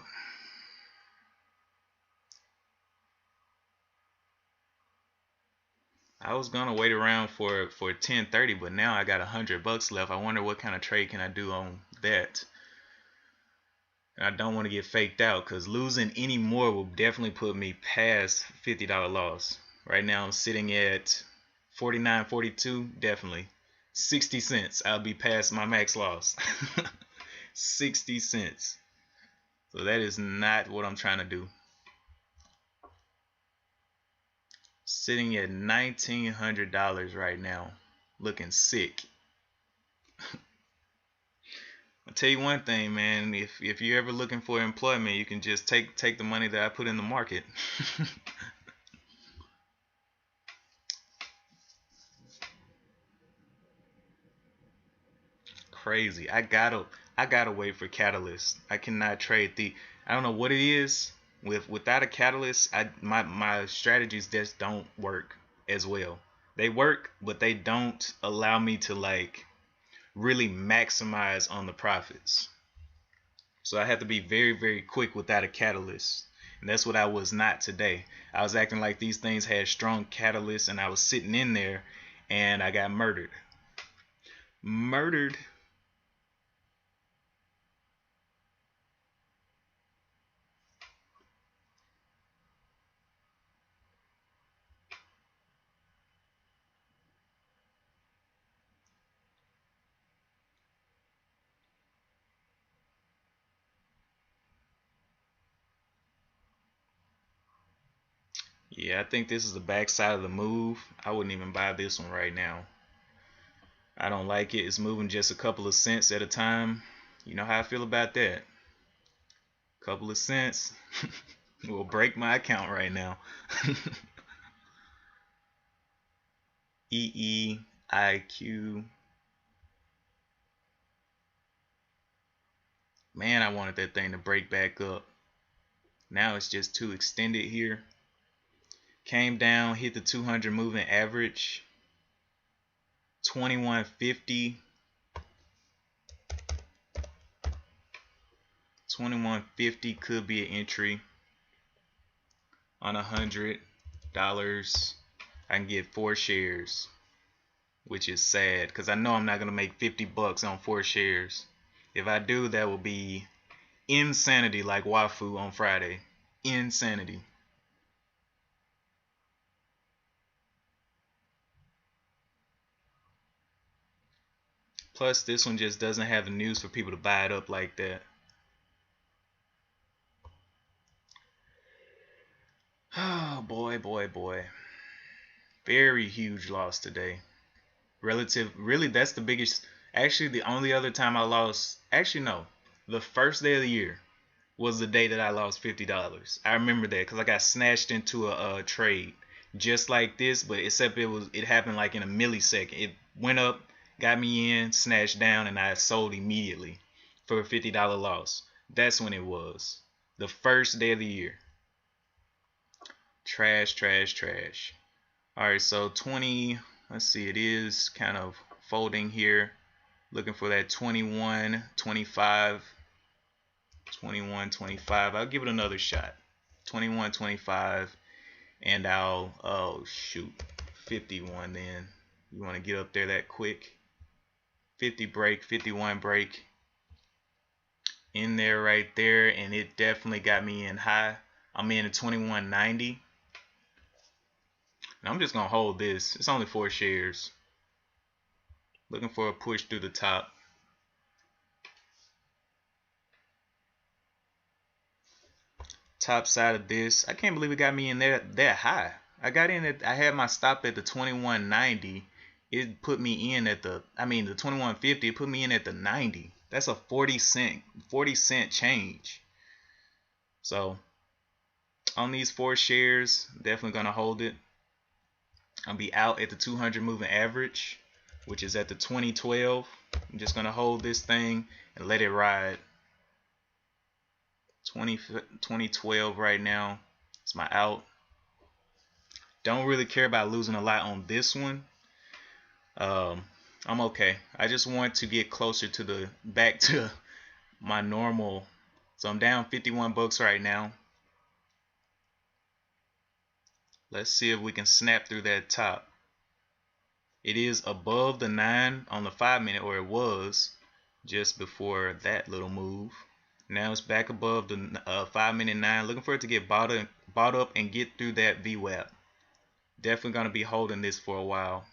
I was gonna wait around for 10:30, but now I got 100 bucks left. I wonder what kind of trade can I do on that. And I don't want to get faked out because losing any more will definitely put me past $50 loss. Right now I'm sitting at 49.42. Definitely 60 cents. I'll be past my max loss. 60 cents. So that is not what I'm trying to do. Sitting at $1,900 right now, looking sick. I'll tell you one thing, man. If you're ever looking for employment, you can just take the money that I put in the market. Crazy. I gotta wait for catalyst. I cannot trade the. I don't know what it is. Without a catalyst, my strategies just don't work as well. They work, but they don't allow me to like really maximize on the profits. So I have to be very, very quick without a catalyst. And that's what I was not today. I was acting like these things had strong catalysts and I was sitting in there and I got murdered. Murdered. Yeah, I think this is the backside of the move. I wouldn't even buy this one right now. I don't like it. It's moving just a couple of cents at a time. You know how I feel about that. Couple of cents will break my account right now. EEIQ. Man, I wanted that thing to break back up. Now it's just too extended here. Came down, hit the 200 moving average. 2150. 2150 could be an entry on $100. I can get 4 shares, which is sad because I know I'm not gonna make 50 bucks on 4 shares. If I do, that will be insanity, like Wafu on Friday. Insanity. Plus, this one just doesn't have the news for people to buy it up like that. Oh boy, boy, boy. Very huge loss today. Really, that's the biggest. Actually, the only other time I lost, actually no, the first day of the year was the day that I lost $50. I remember that because I got snatched into a trade just like this, but except it happened like in a millisecond. It went up, got me in, snatched down, and I sold immediately for a $50 loss. That's when it was. The first day of the year. Trash, trash, trash. Alright, so 20, let's see, it is kind of folding here. Looking for that 21, 25. 21, 25. I'll give it another shot. 21.25, and I'll, oh shoot, 51 then. You want to get up there that quick. 50 break, 51 break. In there right there, and it definitely got me in high. I'm in at 21.90. And I'm just going to hold this. It's only 4 shares. Looking for a push through the top. Top side of this. I can't believe it got me in there that high. I got in at, I had my stop at the 21.90. It put me in at the, the 21.50. It put me in at the 90. That's a 40 cent change. So on these 4 shares, definitely gonna hold it. I'll be out at the 200 moving average, which is at the 2012. I'm just gonna hold this thing and let it ride. 2012 right now. It's my out. Don't really care about losing a lot on this one. I'm okay. I just want to get closer to the back to my normal. So I'm down 51 bucks right now. Let's see if we can snap through that top. It is above the 9 on the 5 minute, or it was just before that little move. Now it's back above the 5 minute 9. Looking for it to get bought up and get through that VWAP. Definitely going to be holding this for a while.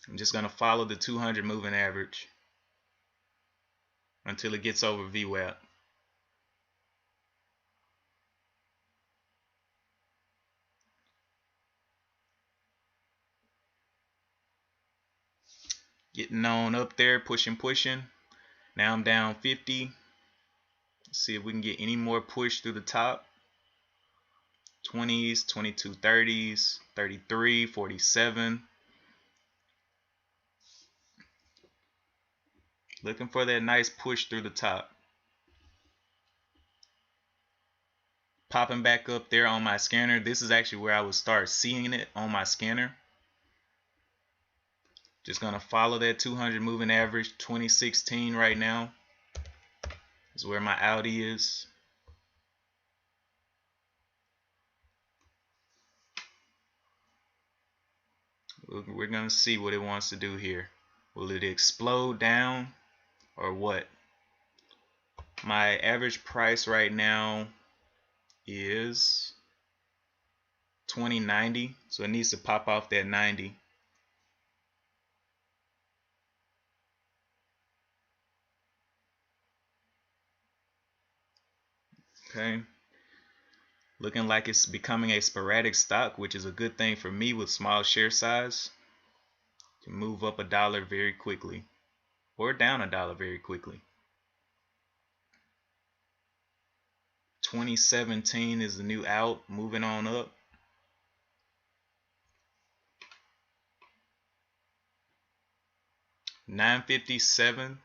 I'm just going to follow the 200 moving average until it gets over VWAP. Getting on up there, pushing. Now I'm down 50. Let's see if we can get any more push through the top. 20s, 22, 30s, 33, 47. Looking for that nice push through the top. Popping back up there on my scanner. This is actually where I would start seeing it on my scanner. Just going to follow that 200 moving average. 2016 right now is where my out is. We're going to see what it wants to do here. Will it explode down or what? My average price right now is 20.90, so it needs to pop off that 90. Okay, looking like it's becoming a sporadic stock, which is a good thing for me with small share size. Can move up $1 very quickly or down $1 very quickly. 2017 is the new out, moving on up. $9.57.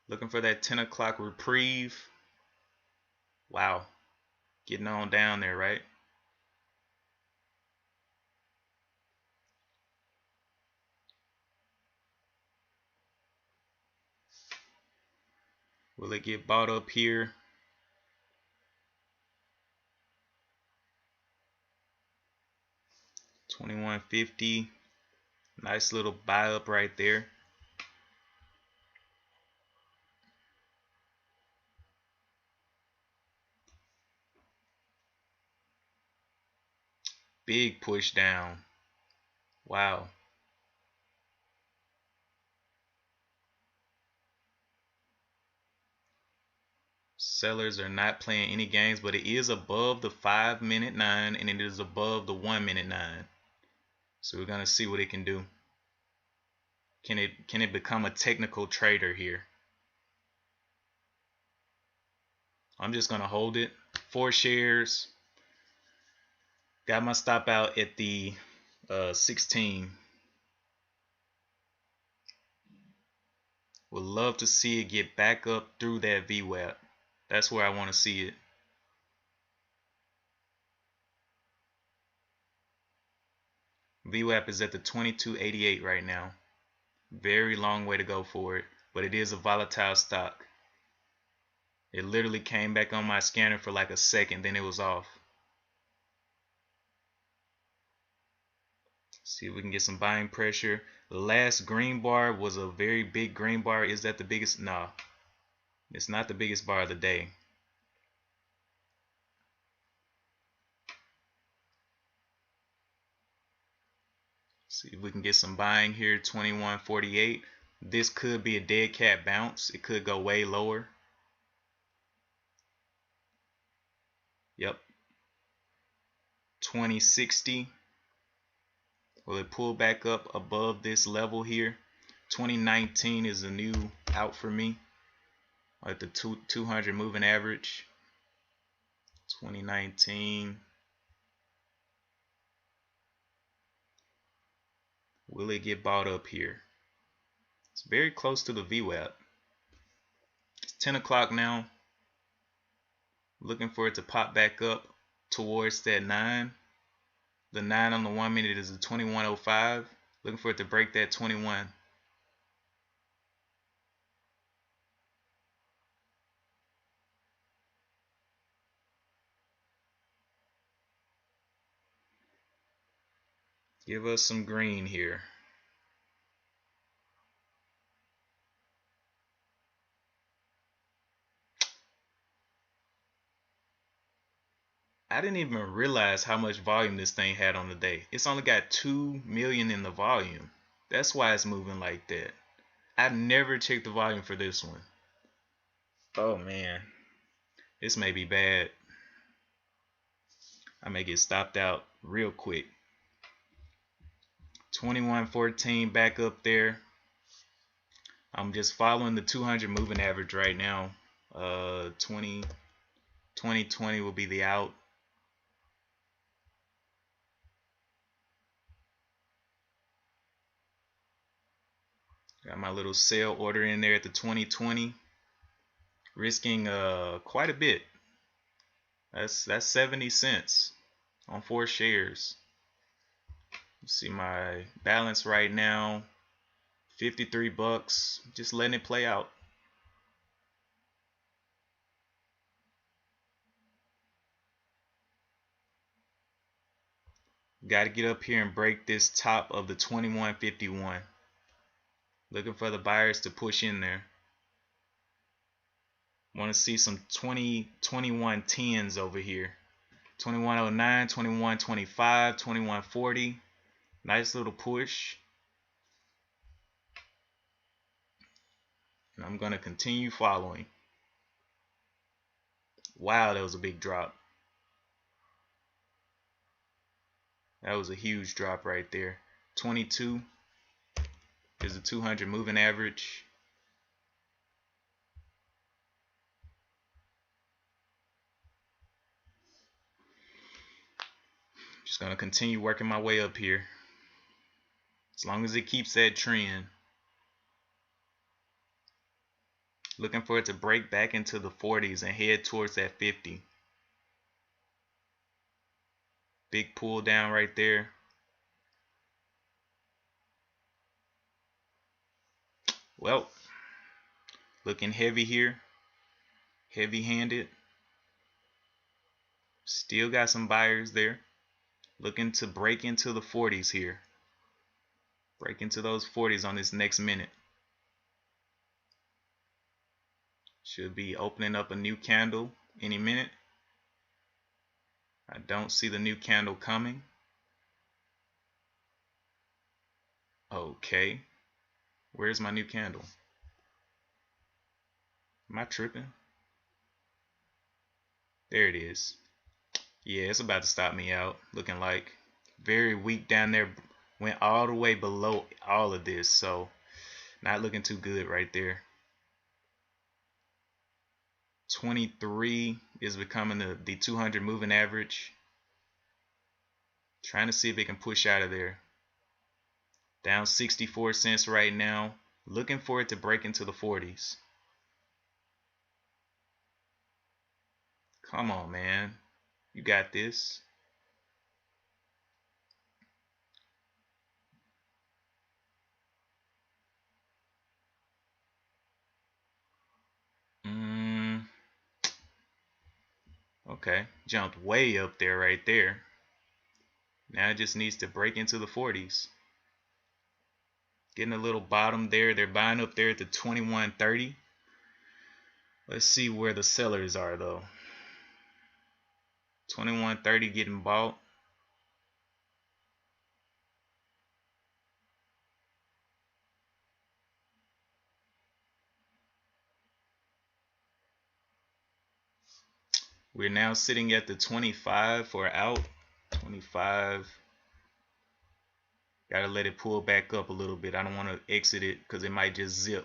Looking for that 10 o'clock reprieve. Wow, getting on down there, right? Will it get bought up here? $21.50. Nice little buy up right there. Big push down. Wow. Sellers are not playing any games, but it is above the 5 minute 9 and it is above the 1 minute 9. So we're gonna see what it can do. Can it become a technical trader here? I'm just gonna hold it. 4 shares. Got my stop out at the 16. Would love to see it get back up through that VWAP. That's where I want to see it. VWAP is at the 22.88 right now. Very long way to go for it, but it is a volatile stock. It literally came back on my scanner for like a second, then it was off. See if we can get some buying pressure. The last green bar was a very big green bar. Is that the biggest? No, it's not the biggest bar of the day. See if we can get some buying here. 21.48. This could be a dead cat bounce. It could go way lower. Yep. 20.60. Will it pull back up above this level here? 2019 is a new out for me at the 200 moving average. 2019. Will it get bought up here? It's very close to the VWAP. It's 10 o'clock now. Looking for it to pop back up towards that 9. The 9 on the 1 minute is a 21.05. Looking for it to break that 21. Give us some green here. I didn't even realize how much volume this thing had on the day. It's only got 2 million in the volume. That's why it's moving like that. I never checked the volume for this one. Oh man, this may be bad. I may get stopped out real quick. 21.14 back up there. I'm just following the 200 moving average right now. 2020 will be the out. Got my little sell order in there at the 2020, risking quite a bit. That's 70 cents on 4 shares. You see my balance right now, 53 bucks. Just letting it play out. Got to get up here and break this top of the 21.51. Looking for the buyers to push in there. Want to see some 21.10s over here. 21.09, 21.25, 21.40. Nice little push. And I'm going to continue following. Wow, that was a big drop. That was a huge drop right there. 22 is the 200 moving average. Just going to continue working my way up here. As long as it keeps that trend. Looking for it to break back into the 40s and head towards that 50. Big pull down right there. Well, looking heavy here. Heavy-handed. Still got some buyers there. Looking to break into the 40s here. Break into those 40s on this next minute. Should be opening up a new candle any minute. I don't see the new candle coming. Okay. Where's my new candle? Am I tripping? There it is. Yeah, it's about to stop me out. Looking like very weak down there. Went all the way below all of this. So not looking too good right there. 23 is becoming the 200 moving average. Trying to see if it can push out of there. Down 64 cents right now. Looking for it to break into the 40s. Come on, man. You got this. Okay, jumped way up there right there. Now it just needs to break into the 40s. Getting a little bottom there. They're buying up there at the 21.30. Let's see where the sellers are though. 21.30 getting bought. We're now sitting at the 25 for out. 25. Gotta let it pull back up a little bit. I don't want to exit it because it might just zip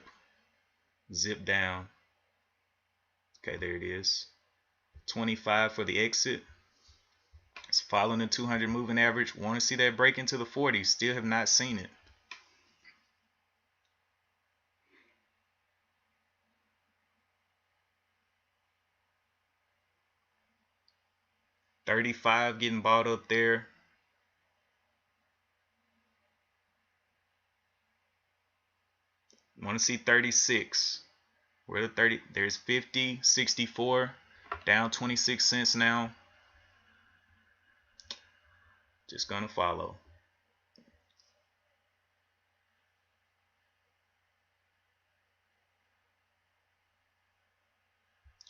down. Okay, there it is. 25 for the exit. It's following the 200 moving average. Want to see that break into the 40s. Still have not seen it. $35 getting bought up there. Want to see 36. Where the 30? There's 50, 64, down 26 cents now. Just gonna follow.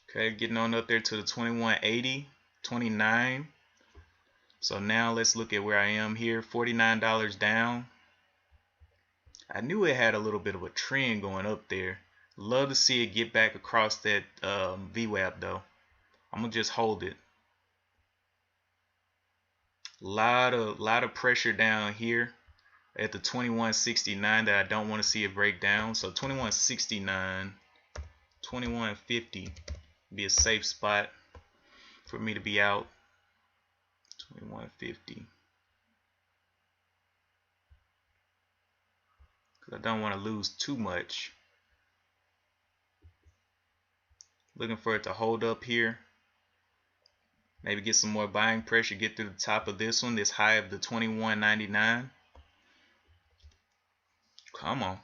Okay, getting on up there to the 21.80, 29. So now let's look at where I am here. $49 down. I knew it had a little bit of a trend going up there. Love to see it get back across that VWAP though. I'm gonna just hold it. Lot of pressure down here at the 21.69 that I don't want to see it break down. So 21.69, 21.50 be a safe spot for me to be out. 21.50. Because I don't want to lose too much. Looking for it to hold up here. Maybe get some more buying pressure, get through the top of this one, this high of the 21.99. Come on.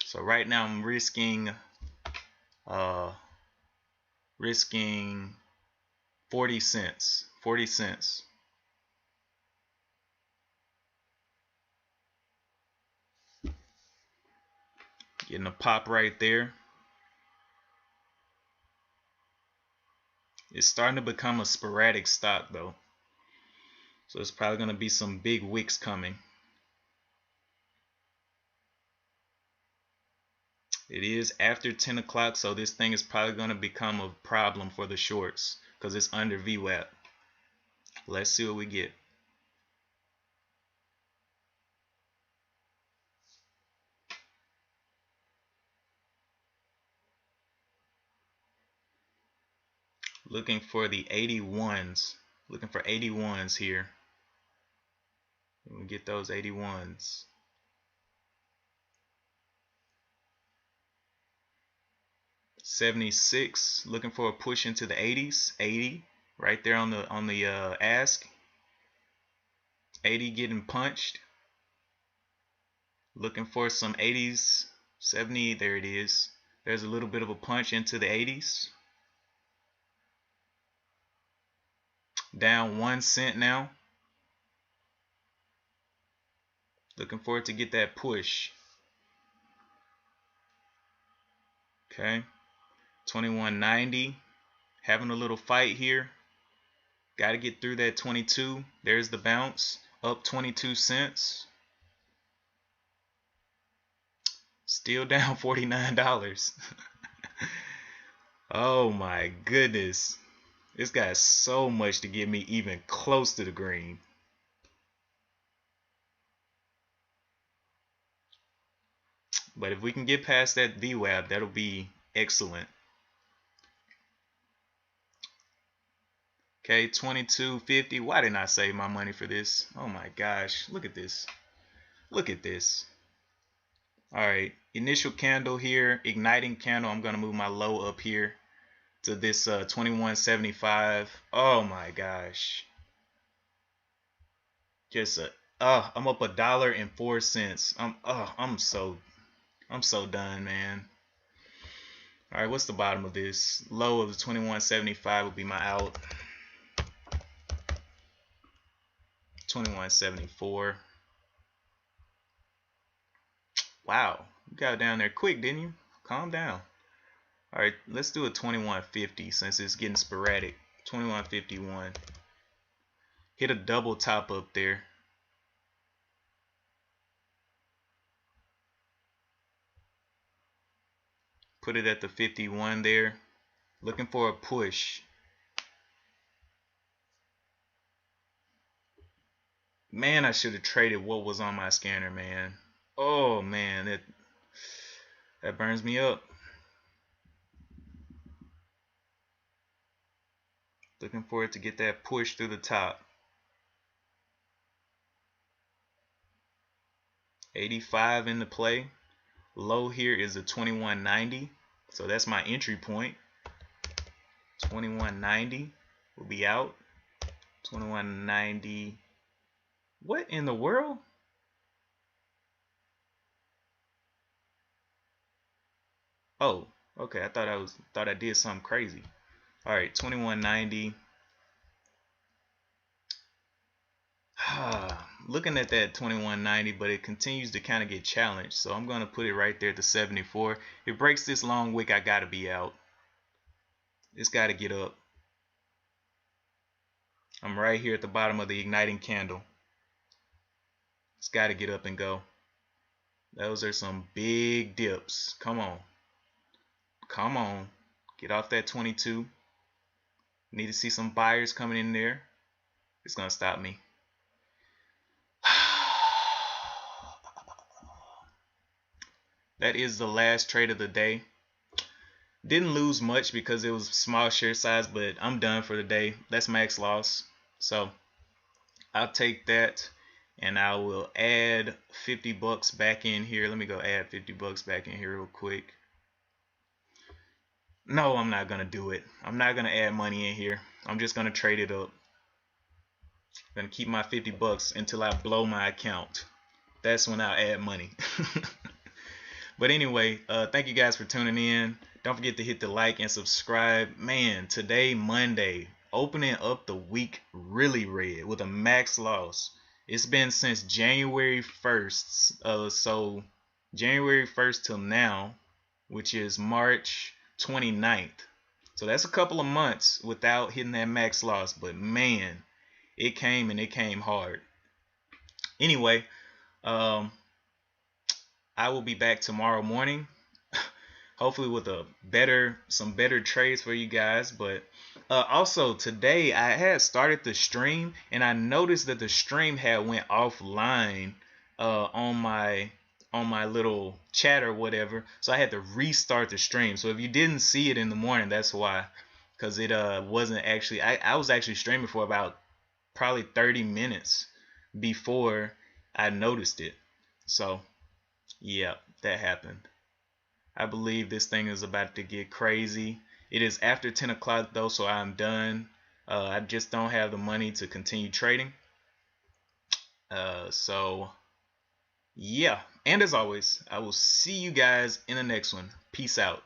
So right now I'm risking 40 cents. 40 cents. Getting a pop right there. It's starting to become a sporadic stock though. So it's probably going to be some big wicks coming. It is after 10 o'clock, so this thing is probably going to become a problem for the shorts because it's under VWAP. Let's see what we get. Looking for the 81s. Looking for 81s here. We get those 81s. 76. Looking for a push into the 80s. 80 right there on the ask. 80 getting punched. Looking for some 80s. 70. There it is. There's a little bit of a punch into the 80s. Down 1 cent now. Looking for it to get that push. Okay. 21.90. Having a little fight here. Got to get through that 22. There's the bounce. Up 22 cents. Still down $49. Oh my goodness. This guy's so much to get me even close to the green. But if we can get past that VWAP, that'll be excellent. Okay, 22.50. Why didn't I save my money for this? Oh my gosh, look at this. Look at this. All right, initial candle here, igniting candle. I'm gonna move my low up here to this 21.75. Oh my gosh. Just I'm up $1.04. I'm so done, man. All right, what's the bottom of this? Low of the 21.75 will be my out. 21.74. Wow, you got down there quick, didn't you? Calm down. All right, let's do a 21.50 since it's getting sporadic. 21.51. Hit a double top up there. Put it at the 51 there. Looking for a push. Man, I should have traded what was on my scanner, man. Oh man, that burns me up. Looking for it to get that push through the top. 85 in the play. Low here is a 21.90, so that's my entry point. 21.90 will be out. 21.90. What in the world? Oh, okay. I thought I did something crazy. All right, 21.90. Looking at that 21.90, but it continues to kind of get challenged, so I'm gonna put it right there at the 74. If it breaks this long wick, I gotta be out. It's gotta get up. I'm right here at the bottom of the igniting candle. It's gotta get up and go. Those are some big dips. Come on. Come on. Get off that 22. Need to see some buyers coming in there. It's gonna stop me. That is the last trade of the day. Didn't lose much because it was small share size, but I'm done for the day. That's max loss. So I'll take that and I will add 50 bucks back in here. Let me go add 50 bucks back in here real quick. No, I'm not gonna do it. I'm not gonna add money in here. I'm just gonna trade it up. I'm gonna keep my 50 bucks until I blow my account. That's when I'll add money. But anyway, thank you guys for tuning in. Don't forget to hit the like and subscribe. Man, today, Monday, opening up the week really red with a max loss. It's been since January 1st. So January 1st till now, which is March 29th. So that's a couple of months without hitting that max loss. But man, it came and it came hard. Anyway, I will be back tomorrow morning, hopefully with some better trades for you guys. But also today I had started the stream and I noticed that the stream had went offline on my little chat or whatever, so I had to restart the stream. So if you didn't see it in the morning, that's why, because it wasn't actually, I was actually streaming for about probably 30 minutes before I noticed it. So yeah, that happened. I believe this thing is about to get crazy. It is after 10 o'clock though, so I'm done. I just don't have the money to continue trading. So yeah, and as always, I will see you guys in the next one. Peace out.